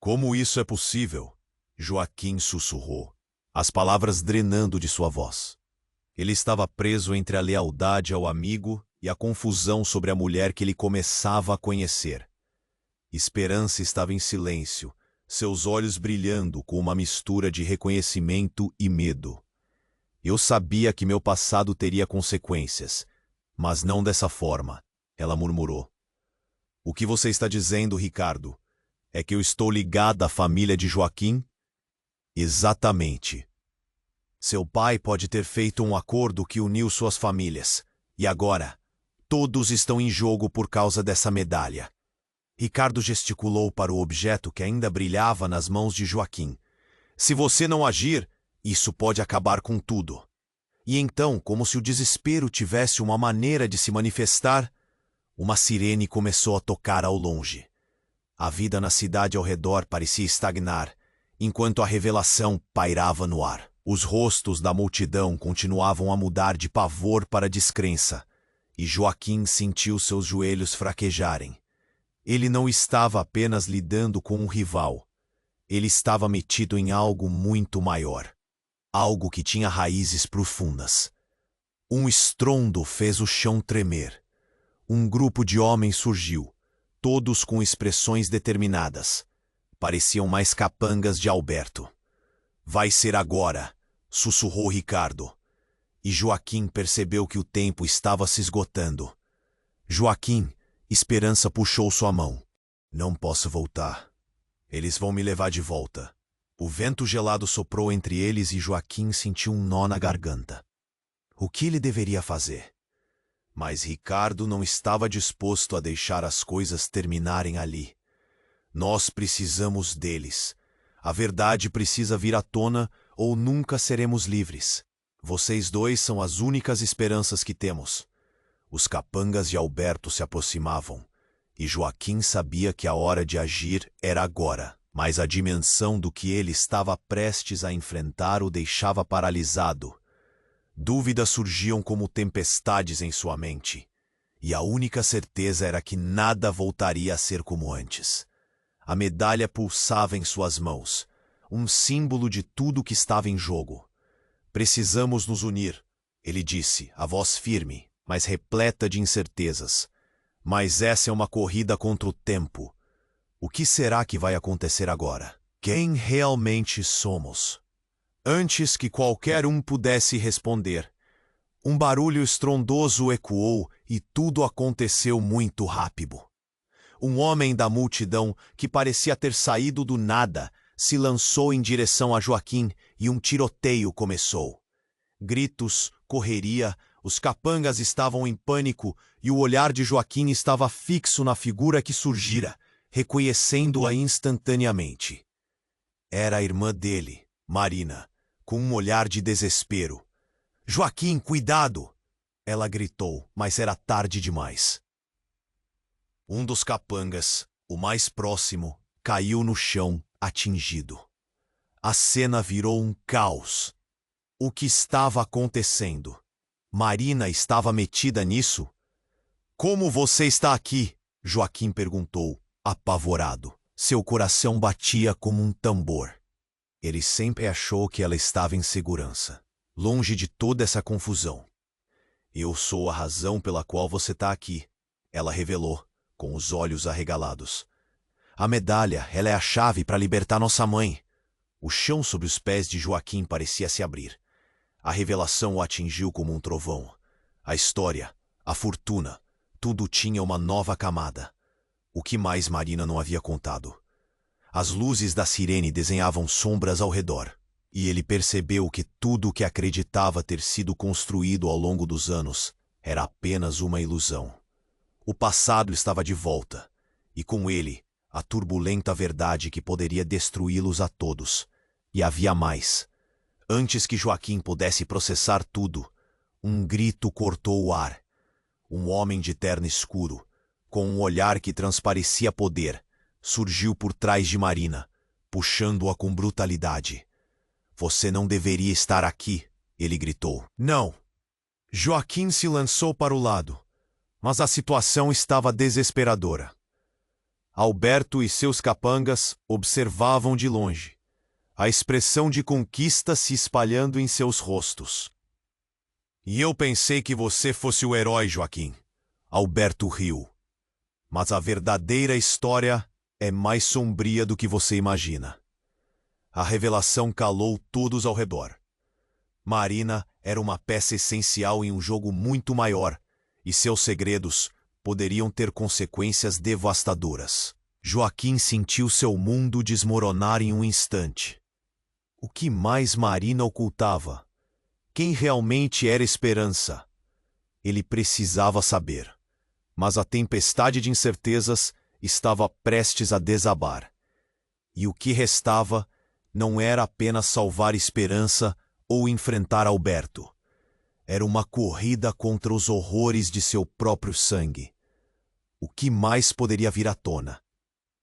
Como isso é possível? Joaquim sussurrou, as palavras drenando de sua voz. Ele estava preso entre a lealdade ao amigo e a confusão sobre a mulher que ele começava a conhecer. Esperança estava em silêncio, seus olhos brilhando com uma mistura de reconhecimento e medo. Eu sabia que meu passado teria consequências, mas não dessa forma, ela murmurou. O que você está dizendo, Ricardo? É que eu estou ligada à família de Joaquim? Exatamente. Seu pai pode ter feito um acordo que uniu suas famílias. E agora, todos estão em jogo por causa dessa medalha. Ricardo gesticulou para o objeto que ainda brilhava nas mãos de Joaquim. Se você não agir, isso pode acabar com tudo. E então, como se o desespero tivesse uma maneira de se manifestar, uma sirene começou a tocar ao longe. A vida na cidade ao redor parecia estagnar, enquanto a revelação pairava no ar. Os rostos da multidão continuavam a mudar de pavor para descrença, e Joaquim sentiu seus joelhos fraquejarem. Ele não estava apenas lidando com um rival. Ele estava metido em algo muito maior. Algo que tinha raízes profundas. Um estrondo fez o chão tremer. Um grupo de homens surgiu, todos com expressões determinadas. Pareciam mais capangas de Alberto. Vai ser agora, sussurrou Ricardo. E Joaquim percebeu que o tempo estava se esgotando. Joaquim, Esperança puxou sua mão. Não posso voltar. Eles vão me levar de volta. O vento gelado soprou entre eles e Joaquim sentiu um nó na garganta. O que ele deveria fazer? Mas Ricardo não estava disposto a deixar as coisas terminarem ali. Nós precisamos deles. A verdade precisa vir à tona ou nunca seremos livres. Vocês dois são as únicas esperanças que temos. Os capangas de Alberto se aproximavam, e Joaquim sabia que a hora de agir era agora, mas a dimensão do que ele estava prestes a enfrentar o deixava paralisado. Dúvidas surgiam como tempestades em sua mente, e a única certeza era que nada voltaria a ser como antes. A medalha pulsava em suas mãos, um símbolo de tudo que estava em jogo. Precisamos nos unir, ele disse, a voz firme, mas repleta de incertezas. Mas essa é uma corrida contra o tempo. O que será que vai acontecer agora? Quem realmente somos? Antes que qualquer um pudesse responder, um barulho estrondoso ecoou e tudo aconteceu muito rápido. Um homem da multidão, que parecia ter saído do nada, se lançou em direção a Joaquim e um tiroteio começou. Gritos, correria, os capangas estavam em pânico e o olhar de Joaquim estava fixo na figura que surgira, reconhecendo-a instantaneamente. Era a irmã dele, Marina, com um olhar de desespero. "Joaquim, cuidado!" ela gritou, mas era tarde demais. Um dos capangas, o mais próximo, caiu no chão, atingido. A cena virou um caos. O que estava acontecendo? Marina estava metida nisso? "Como você está aqui?" Joaquim perguntou, apavorado. Seu coração batia como um tambor. Ele sempre achou que ela estava em segurança, longe de toda essa confusão. "Eu sou a razão pela qual você está aqui", ela revelou, com os olhos arregalados. "A medalha, ela é a chave para libertar nossa mãe." O chão sob os pés de Joaquim parecia se abrir. A revelação o atingiu como um trovão. A história, a fortuna, tudo tinha uma nova camada. O que mais Marina não havia contado? As luzes da sirene desenhavam sombras ao redor, e ele percebeu que tudo o que acreditava ter sido construído ao longo dos anos era apenas uma ilusão. O passado estava de volta, e com ele, a turbulenta verdade que poderia destruí-los a todos. E havia mais. Antes que Joaquim pudesse processar tudo, um grito cortou o ar. Um homem de terno escuro, com um olhar que transparecia poder, surgiu por trás de Marina, puxando-a com brutalidade. "Você não deveria estar aqui", ele gritou. "Não." Joaquim se lançou para o lado, mas a situação estava desesperadora. Alberto e seus capangas observavam de longe, a expressão de conquista se espalhando em seus rostos. "E eu pensei que você fosse o herói, Joaquim." Alberto riu. "Mas a verdadeira história é mais sombria do que você imagina." A revelação calou todos ao redor. Marina era uma peça essencial em um jogo muito maior, e seus segredos poderiam ter consequências devastadoras. Joaquim sentiu seu mundo desmoronar em um instante. O que mais Marina ocultava? Quem realmente era Esperança? Ele precisava saber. Mas a tempestade de incertezas estava prestes a desabar. E o que restava não era apenas salvar Esperança ou enfrentar Alberto. Era uma corrida contra os horrores de seu próprio sangue. O que mais poderia vir à tona?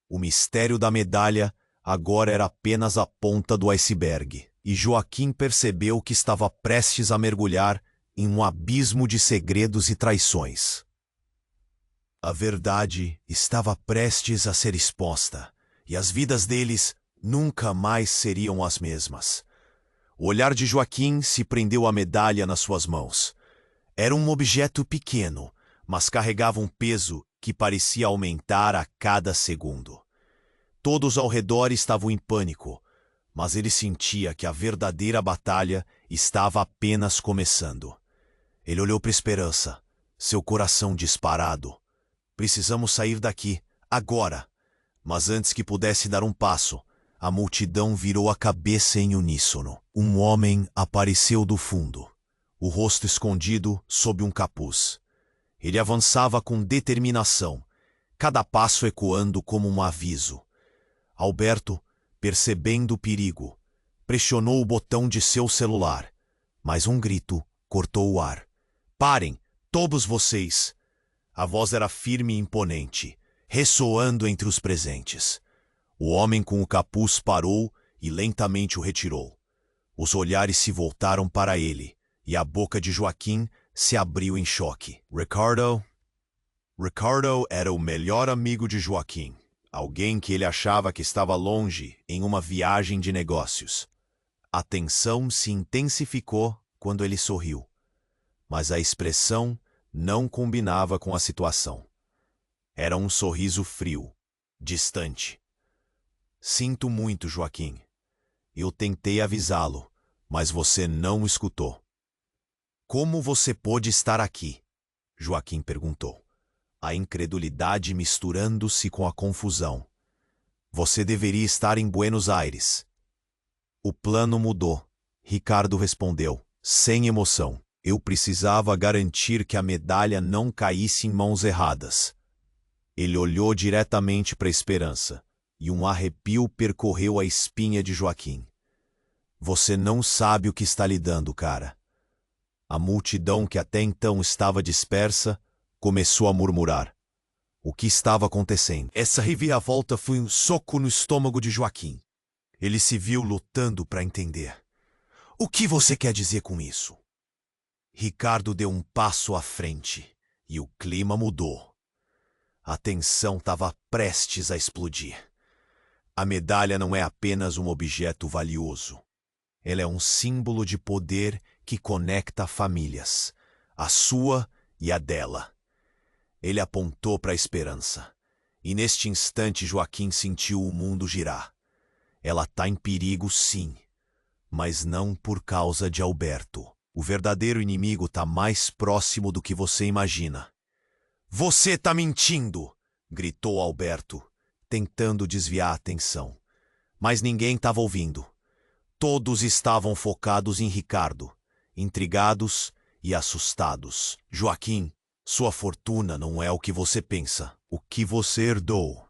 O mistério da medalha agora era apenas a ponta do iceberg, e Joaquim percebeu que estava prestes a mergulhar em um abismo de segredos e traições. A verdade estava prestes a ser exposta, e as vidas deles nunca mais seriam as mesmas. O olhar de Joaquim se prendeu à medalha nas suas mãos. Era um objeto pequeno, mas carregava um peso que parecia aumentar a cada segundo. Todos ao redor estavam em pânico, mas ele sentia que a verdadeira batalha estava apenas começando. Ele olhou para Esperança, seu coração disparado. "Precisamos sair daqui, agora." Mas antes que pudesse dar um passo, a multidão virou a cabeça em uníssono. Um homem apareceu do fundo, o rosto escondido sob um capuz. Ele avançava com determinação, cada passo ecoando como um aviso. Alberto, percebendo o perigo, pressionou o botão de seu celular, mas um grito cortou o ar. "Parem, todos vocês!" A voz era firme e imponente, ressoando entre os presentes. O homem com o capuz parou e lentamente o retirou. Os olhares se voltaram para ele, e a boca de Joaquim se abriu em choque. Ricardo era o melhor amigo de Joaquim, alguém que ele achava que estava longe em uma viagem de negócios. A tensão se intensificou quando ele sorriu, mas a expressão não combinava com a situação. Era um sorriso frio, distante. "Sinto muito, Joaquim. Eu tentei avisá-lo, mas você não escutou. Como você pôde estar aqui? Joaquim perguntou, a incredulidade misturando-se com a confusão. Você deveria estar em Buenos Aires. O plano mudou. Ricardo respondeu, sem emoção. Eu precisava garantir que a medalha não caísse em mãos erradas. Ele olhou diretamente para a Esperança, e um arrepio percorreu a espinha de Joaquim. Você não sabe o que está lhe dando, cara. A multidão que até então estava dispersa começou a murmurar. O que estava acontecendo? Essa reviravolta foi um soco no estômago de Joaquim. Ele se viu lutando para entender. O que você quer dizer com isso? Ricardo deu um passo à frente e o clima mudou. A tensão estava prestes a explodir. A medalha não é apenas um objeto valioso. Ela é um símbolo de poder que conecta famílias, a sua e a dela. Ele apontou para a Esperança, e neste instante Joaquim sentiu o mundo girar. Ela está em perigo, sim, mas não por causa de Alberto. O verdadeiro inimigo está mais próximo do que você imagina. Você está mentindo! Gritou Alberto, tentando desviar a atenção. Mas ninguém estava ouvindo. Todos estavam focados em Ricardo, intrigados e assustados. Joaquim, sua fortuna não é o que você pensa. O que você herdou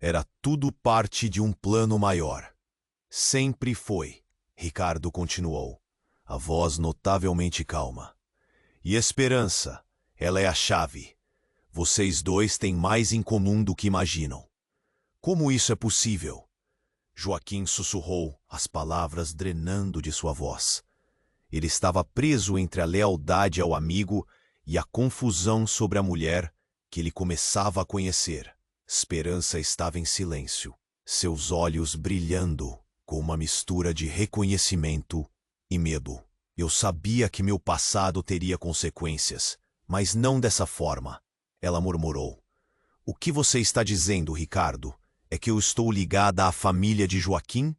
era tudo parte de um plano maior. Sempre foi, Ricardo continuou, a voz notavelmente calma. E Esperança, ela é a chave. Vocês dois têm mais em comum do que imaginam. Como isso é possível? Joaquim sussurrou, as palavras drenando de sua voz. Ele estava preso entre a lealdade ao amigo e a confusão sobre a mulher que ele começava a conhecer. Esperança estava em silêncio, seus olhos brilhando com uma mistura de reconhecimento e medo. Eu sabia que meu passado teria consequências, mas não dessa forma, ela murmurou. O que você está dizendo, Ricardo? É que eu estou ligada à família de Joaquim?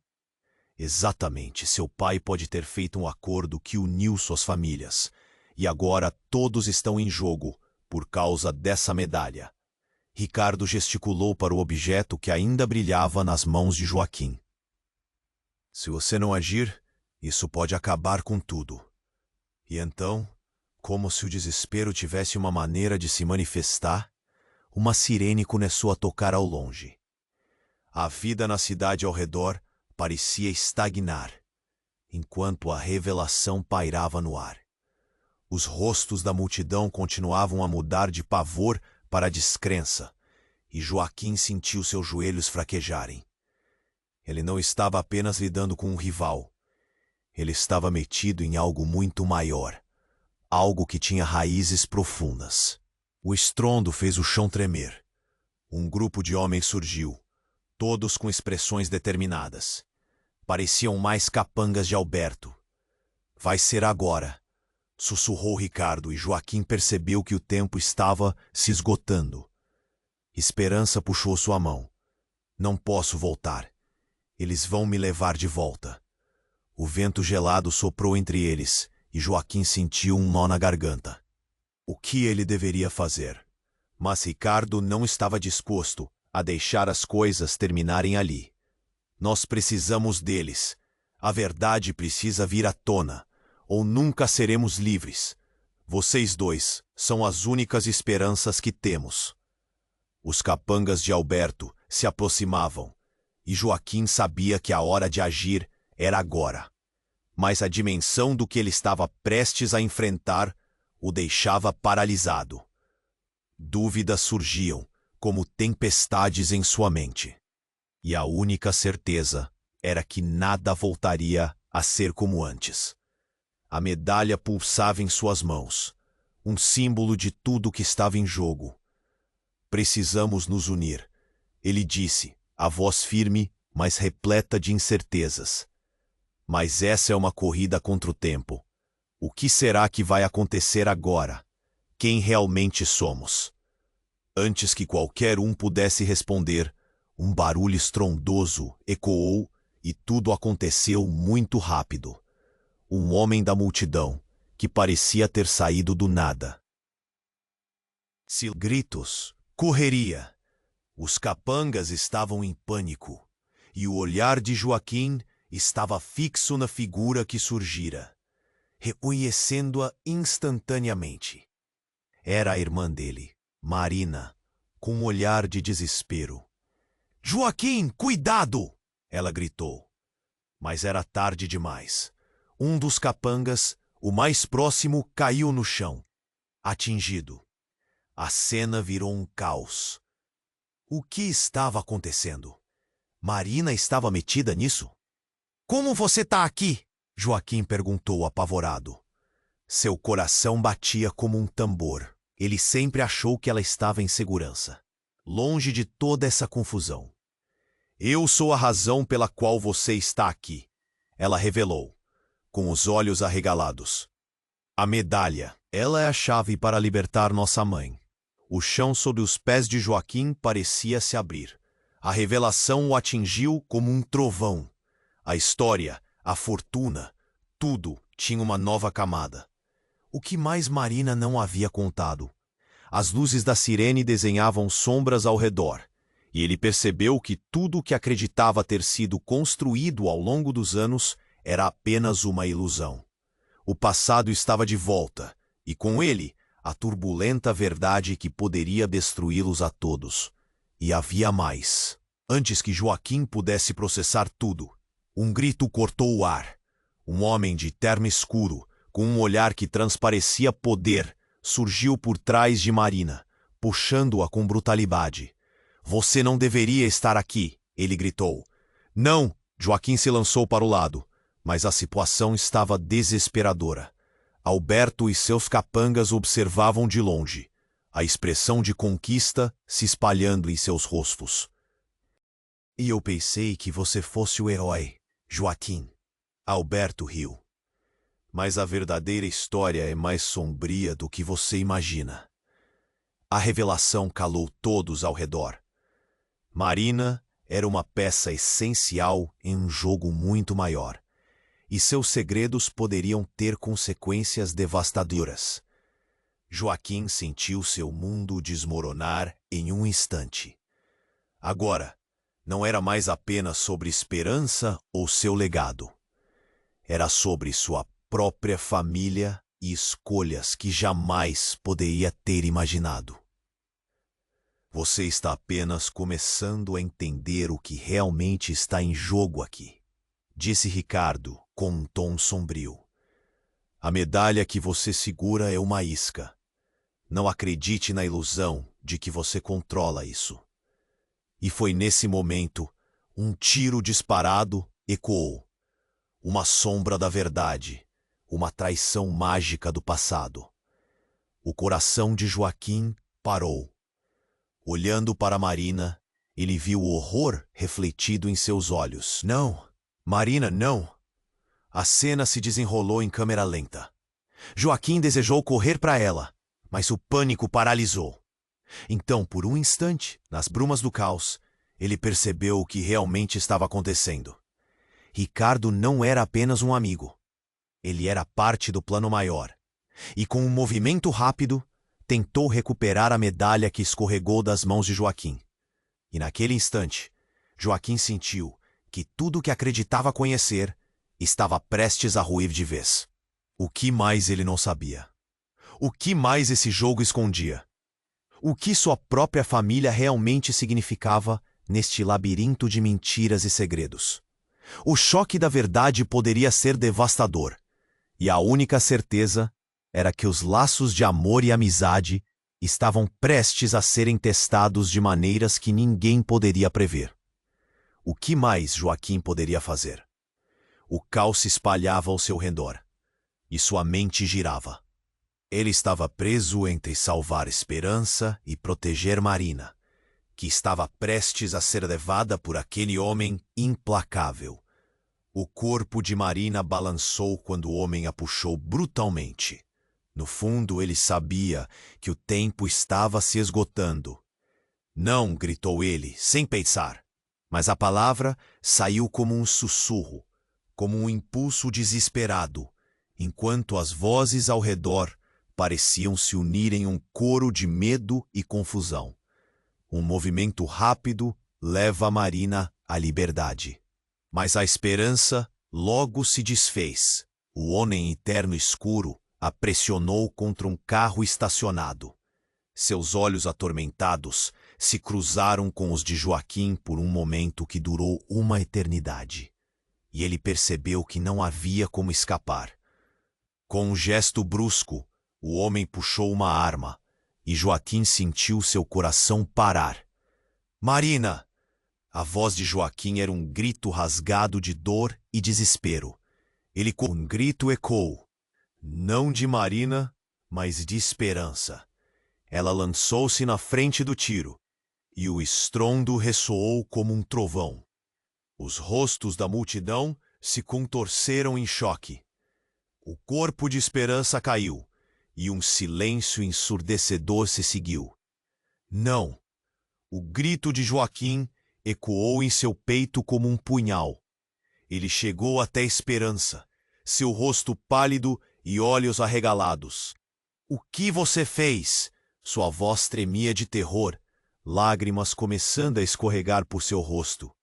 Exatamente, seu pai pode ter feito um acordo que uniu suas famílias. E agora todos estão em jogo por causa dessa medalha. Ricardo gesticulou para o objeto que ainda brilhava nas mãos de Joaquim. Se você não agir, isso pode acabar com tudo. E então, como se o desespero tivesse uma maneira de se manifestar, uma sirene começou a tocar ao longe. A vida na cidade ao redor parecia estagnar, enquanto a revelação pairava no ar. Os rostos da multidão continuavam a mudar de pavor para descrença, e Joaquim sentiu seus joelhos fraquejarem. Ele não estava apenas lidando com um rival. Ele estava metido em algo muito maior, algo que tinha raízes profundas. O estrondo fez o chão tremer. Um grupo de homens surgiu, todos com expressões determinadas. Pareciam mais capangas de Alberto. Vai ser agora, sussurrou Ricardo, e Joaquim percebeu que o tempo estava se esgotando. Esperança puxou sua mão. Não posso voltar. Eles vão me levar de volta. O vento gelado soprou entre eles, e Joaquim sentiu um nó na garganta. O que ele deveria fazer? Mas Ricardo não estava disposto a deixar as coisas terminarem ali. Nós precisamos deles. A verdade precisa vir à tona, ou nunca seremos livres. Vocês dois são as únicas esperanças que temos. Os capangas de Alberto se aproximavam, e Joaquim sabia que a hora de agir era agora. Mas a dimensão do que ele estava prestes a enfrentar o deixava paralisado. Dúvidas surgiam, como tempestades em sua mente. E a única certeza era que nada voltaria a ser como antes. A medalha pulsava em suas mãos, um símbolo de tudo que estava em jogo. Precisamos nos unir, ele disse, a voz firme, mas repleta de incertezas. Mas essa é uma corrida contra o tempo. O que será que vai acontecer agora? Quem realmente somos? Antes que qualquer um pudesse responder, um barulho estrondoso ecoou e tudo aconteceu muito rápido. um homem da multidão, que parecia ter saído do nada. Gritos, correria. Os capangas estavam em pânico, e o olhar de Joaquim estava fixo na figura que surgira, reconhecendo-a instantaneamente. Era a irmã dele, Marina, com um olhar de desespero. "Joaquim, cuidado!" ela gritou. Mas era tarde demais. Um dos capangas, o mais próximo, caiu no chão, atingido. A cena virou um caos. O que estava acontecendo? Marina estava metida nisso? "Como você está aqui?" Joaquim perguntou apavorado. Seu coração batia como um tambor. Ele sempre achou que ela estava em segurança, longe de toda essa confusão. "Eu sou a razão pela qual você está aqui", ela revelou, com os olhos arregalados. "A medalha, ela é a chave para libertar nossa mãe." O chão sob os pés de Joaquim parecia se abrir. A revelação o atingiu como um trovão. A história, a fortuna, tudo tinha uma nova camada. O que mais Marina não havia contado? As luzes da sirene desenhavam sombras ao redor, e ele percebeu que tudo o que acreditava ter sido construído ao longo dos anos era apenas uma ilusão. O passado estava de volta, e com ele, a turbulenta verdade que poderia destruí-los a todos. E havia mais. Antes que Joaquim pudesse processar tudo, um grito cortou o ar. Um homem de terno escuro, com um olhar que transparecia poder, surgiu por trás de Marina, puxando-a com brutalidade. "Você não deveria estar aqui", ele gritou. "Não!" Joaquim se lançou para o lado, mas a situação estava desesperadora. Alberto e seus capangas observavam de longe, a expressão de conquista se espalhando em seus rostos. "E eu pensei que você fosse o herói, Joaquim." Alberto riu. "Mas a verdadeira história é mais sombria do que você imagina." A revelação calou todos ao redor. Marina era uma peça essencial em um jogo muito maior, e seus segredos poderiam ter consequências devastadoras. Joaquim sentiu seu mundo desmoronar em um instante. Agora, não era mais apenas sobre esperança ou seu legado. Era sobre sua própria família e escolhas que jamais poderia ter imaginado. "Você está apenas começando a entender o que realmente está em jogo aqui", disse Ricardo com um tom sombrio. "A medalha que você segura é uma isca. Não acredite na ilusão de que você controla isso." E foi nesse momento, um tiro disparado ecoou. Uma sombra da verdade, uma traição mágica do passado. O coração de Joaquim parou. Olhando para Marina, ele viu o horror refletido em seus olhos. "Não, Marina, não!" A cena se desenrolou em câmera lenta. Joaquim desejou correr para ela, mas o pânico paralisou. Então, por um instante, nas brumas do caos, ele percebeu o que realmente estava acontecendo. Ricardo não era apenas um amigo. Ele era parte do plano maior. E com um movimento rápido, tentou recuperar a medalha que escorregou das mãos de Joaquim. E naquele instante, Joaquim sentiu que tudo o que acreditava conhecer estava prestes a ruir de vez. O que mais ele não sabia? O que mais esse jogo escondia? O que sua própria família realmente significava neste labirinto de mentiras e segredos? O choque da verdade poderia ser devastador, e a única certeza era que os laços de amor e amizade estavam prestes a serem testados de maneiras que ninguém poderia prever. O que mais Joaquim poderia fazer? O caos se espalhava ao seu redor, e sua mente girava. Ele estava preso entre salvar Esperança e proteger Marina, que estava prestes a ser levada por aquele homem implacável. O corpo de Marina balançou quando o homem a puxou brutalmente. No fundo, ele sabia que o tempo estava se esgotando. "Não!" gritou ele, sem pensar. Mas a palavra saiu como um sussurro, como um impulso desesperado, enquanto as vozes ao redor pareciam se unir em um coro de medo e confusão. Um movimento rápido leva Marina à liberdade. Mas a esperança logo se desfez. O homem em terno escuro a pressionou contra um carro estacionado. Seus olhos atormentados se cruzaram com os de Joaquim por um momento que durou uma eternidade. E ele percebeu que não havia como escapar. Com um gesto brusco, o homem puxou uma arma, e Joaquim sentiu seu coração parar. Marina! A voz de Joaquim era um grito rasgado de dor e desespero. Um grito ecoou, não de Marina, mas de esperança. Ela lançou-se na frente do tiro, e o estrondo ressoou como um trovão. Os rostos da multidão se contorceram em choque. O corpo de esperança caiu, e um silêncio ensurdecedor se seguiu. Não! O grito de Joaquim ecoou em seu peito como um punhal. Ele chegou até Esperança, seu rosto pálido e olhos arregalados. O que você fez? Sua voz tremia de terror, lágrimas começando a escorregar por seu rosto.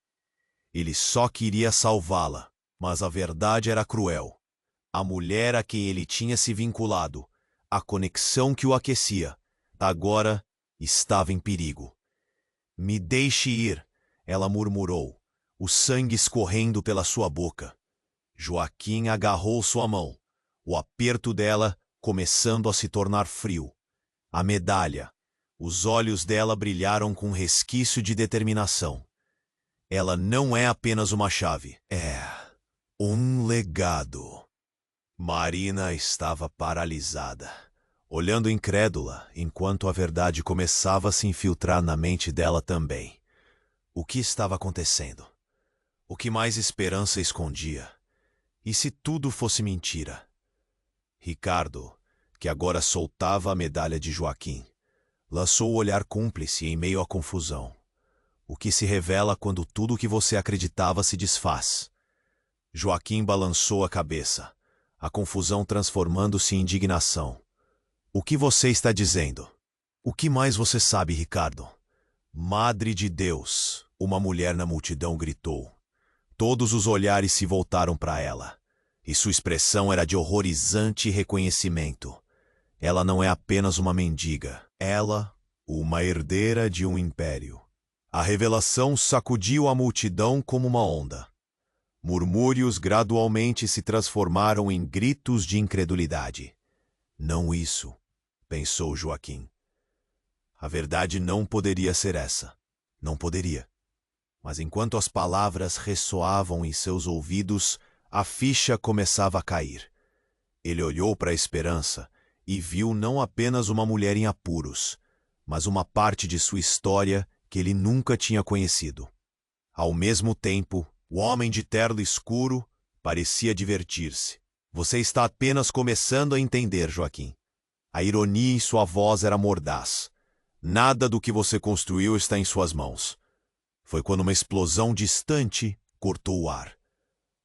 Ele só queria salvá-la, mas a verdade era cruel. A mulher a quem ele tinha se vinculado, a conexão que o aquecia, agora estava em perigo. Me deixe ir, ela murmurou, o sangue escorrendo pela sua boca. Joaquim agarrou sua mão, o aperto dela começando a se tornar frio. A medalha, os olhos dela brilharam com um resquício de determinação. Ela não é apenas uma chave, é um legado. Marina estava paralisada, olhando incrédula, enquanto a verdade começava a se infiltrar na mente dela também. O que estava acontecendo? O que mais esperança escondia? E se tudo fosse mentira? Ricardo, que agora soltava a medalha de Joaquim, lançou o olhar cúmplice em meio à confusão. O que se revela quando tudo o que você acreditava se desfaz. Joaquim balançou a cabeça, a confusão transformando-se em indignação. O que você está dizendo? O que mais você sabe, Ricardo? Madre de Deus, uma mulher na multidão gritou. Todos os olhares se voltaram para ela, e sua expressão era de horrorizante reconhecimento. Ela não é apenas uma mendiga, ela, uma herdeira de um império. A revelação sacudiu a multidão como uma onda. Murmúrios gradualmente se transformaram em gritos de incredulidade. Não isso, pensou Joaquim. A verdade não poderia ser essa. Não poderia. Mas enquanto as palavras ressoavam em seus ouvidos, a ficha começava a cair. Ele olhou para a Esperança e viu não apenas uma mulher em apuros, mas uma parte de sua história que ele nunca tinha conhecido. Ao mesmo tempo, o homem de terno escuro parecia divertir-se. Você está apenas começando a entender, Joaquim. A ironia em sua voz era mordaz. Nada do que você construiu está em suas mãos. Foi quando uma explosão distante cortou o ar.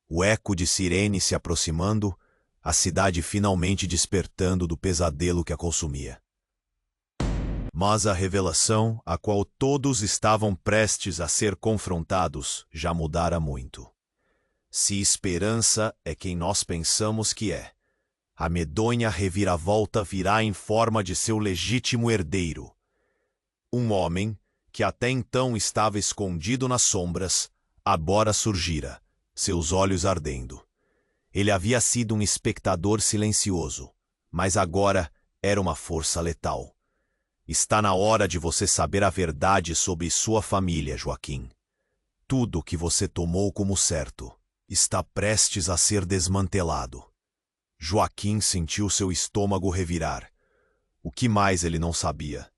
O eco de sirene se aproximando, a cidade finalmente despertando do pesadelo que a consumia. Mas a revelação, a qual todos estavam prestes a ser confrontados, já mudara muito. Se Esperança é quem nós pensamos que é, a medonha reviravolta virá em forma de seu legítimo herdeiro. Um homem, que até então estava escondido nas sombras, agora surgira, seus olhos ardendo. Ele havia sido um espectador silencioso, mas agora era uma força letal. Está na hora de você saber a verdade sobre sua família, Joaquim. Tudo que você tomou como certo está prestes a ser desmantelado. Joaquim sentiu seu estômago revirar. O que mais ele não sabia?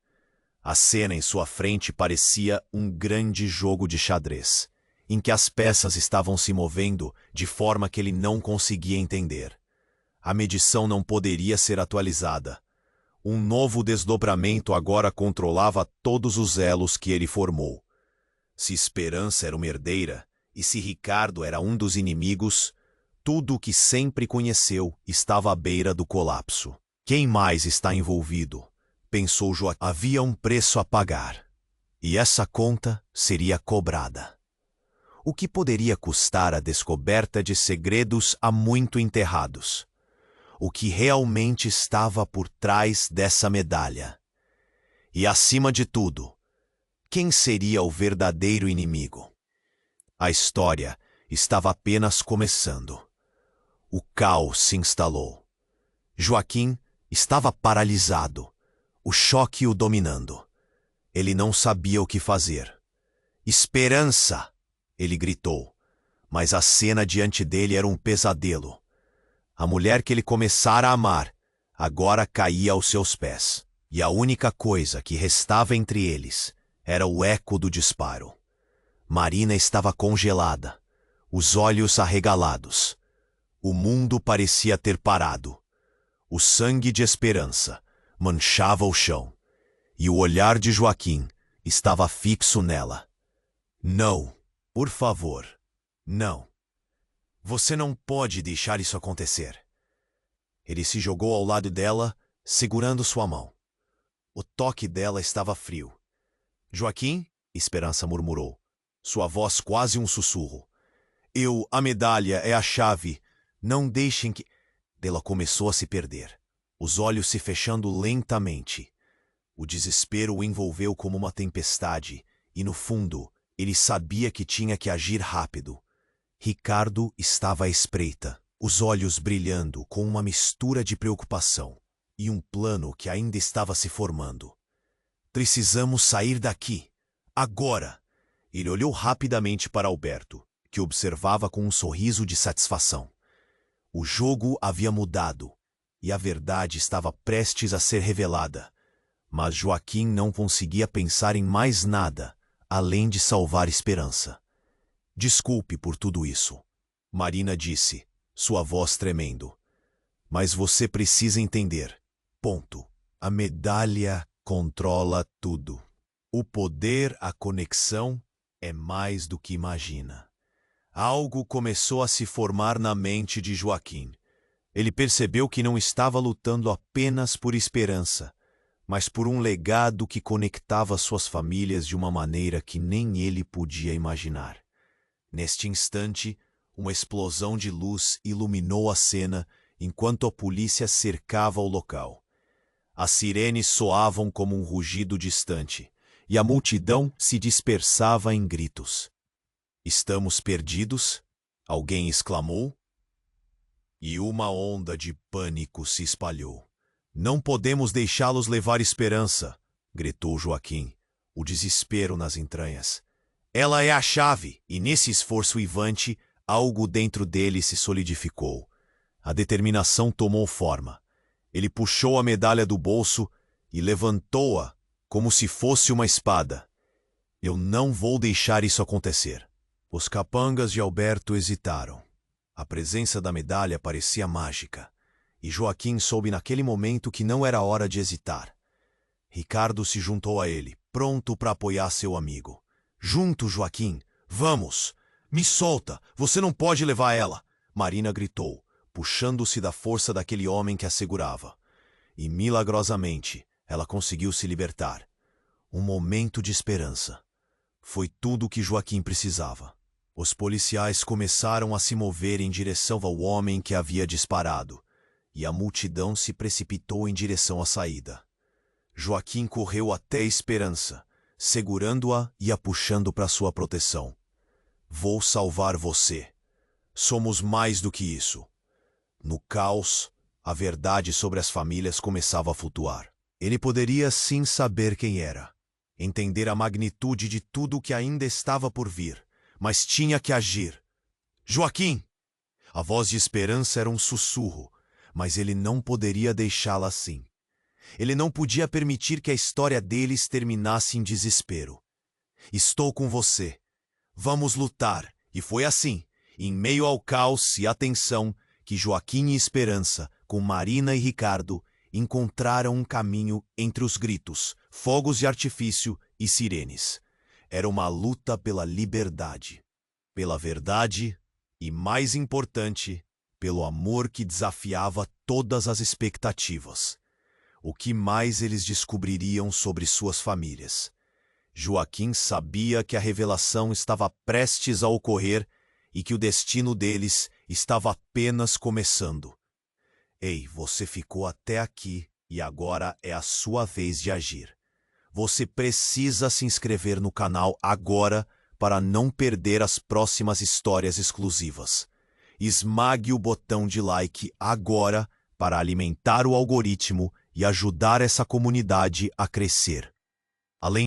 A cena em sua frente parecia um grande jogo de xadrez, em que as peças estavam se movendo de forma que ele não conseguia entender. A medição não poderia ser atualizada. Um novo desdobramento agora controlava todos os elos que ele formou. Se Esperança era uma herdeira, e se Ricardo era um dos inimigos, tudo o que sempre conheceu estava à beira do colapso. Quem mais está envolvido? Pensou Joaquim. Havia um preço a pagar, e essa conta seria cobrada. O que poderia custar a descoberta de segredos há muito enterrados? O que realmente estava por trás dessa medalha? E, acima de tudo, quem seria o verdadeiro inimigo? A história estava apenas começando. O caos se instalou. Joaquim estava paralisado, o choque o dominando. Ele não sabia o que fazer. Esperança! Ele gritou, mas a cena diante dele era um pesadelo. A mulher que ele começara a amar agora caía aos seus pés, e a única coisa que restava entre eles era o eco do disparo. Marina estava congelada, os olhos arregalados. O mundo parecia ter parado. O sangue de Esperança manchava o chão, e o olhar de Joaquim estava fixo nela. Não, por favor, não. Você não pode deixar isso acontecer. Ele se jogou ao lado dela, segurando sua mão. O toque dela estava frio. Joaquim, Esperança murmurou, sua voz quase um sussurro. A medalha é a chave. Não deixem que... Ela começou a se perder, os olhos se fechando lentamente. O desespero o envolveu como uma tempestade, e no fundo, ele sabia que tinha que agir rápido. Ricardo estava à espreita, os olhos brilhando com uma mistura de preocupação e um plano que ainda estava se formando. Precisamos sair daqui, agora! Ele olhou rapidamente para Alberto, que observava com um sorriso de satisfação. O jogo havia mudado, e a verdade estava prestes a ser revelada. Mas Joaquim não conseguia pensar em mais nada, além de salvar Esperança. Desculpe por tudo isso, Marina disse, sua voz tremendo. Mas você precisa entender. Ponto. A medalha controla tudo. O poder, a conexão, é mais do que imagina. Algo começou a se formar na mente de Joaquim. Ele percebeu que não estava lutando apenas por Esperança, mas por um legado que conectava suas famílias de uma maneira que nem ele podia imaginar. Neste instante, uma explosão de luz iluminou a cena enquanto a polícia cercava o local. As sirenes soavam como um rugido distante, e a multidão se dispersava em gritos. Estamos perdidos? Alguém exclamou. E uma onda de pânico se espalhou. Não podemos deixá-los levar Esperança, gritou Joaquim, o desespero nas entranhas. Ela é a chave, e nesse esforço uivante, algo dentro dele se solidificou. A determinação tomou forma. Ele puxou a medalha do bolso e levantou-a como se fosse uma espada. Eu não vou deixar isso acontecer. Os capangas de Alberto hesitaram. A presença da medalha parecia mágica, e Joaquim soube naquele momento que não era hora de hesitar. Ricardo se juntou a ele, pronto para apoiar seu amigo. Junto, Joaquim! Vamos! Me solta! Você não pode levar ela! Marina gritou, puxando-se da força daquele homem que a segurava. E, milagrosamente, ela conseguiu se libertar. Um momento de esperança. Foi tudo o que Joaquim precisava. Os policiais começaram a se mover em direção ao homem que havia disparado, e a multidão se precipitou em direção à saída. Joaquim correu até Esperança, segurando-a e a puxando para sua proteção. Vou salvar você. Somos mais do que isso. No caos, a verdade sobre as famílias começava a flutuar. Ele poderia sim saber quem era, entender a magnitude de tudo o que ainda estava por vir, mas tinha que agir. Joaquim! A voz de Esperança era um sussurro, mas ele não poderia deixá-la assim. Ele não podia permitir que a história deles terminasse em desespero. Estou com você. Vamos lutar. E foi assim, em meio ao caos e à tensão, que Joaquim e Esperança, com Marina e Ricardo, encontraram um caminho entre os gritos, fogos de artifício e sirenes. Era uma luta pela liberdade, pela verdade e, mais importante, pelo amor que desafiava todas as expectativas. O que mais eles descobririam sobre suas famílias? Joaquim sabia que a revelação estava prestes a ocorrer e que o destino deles estava apenas começando. Ei, você ficou até aqui e agora é a sua vez de agir. Você precisa se inscrever no canal agora para não perder as próximas histórias exclusivas. Esmague o botão de like agora para alimentar o algoritmo e ajudar essa comunidade a crescer. Além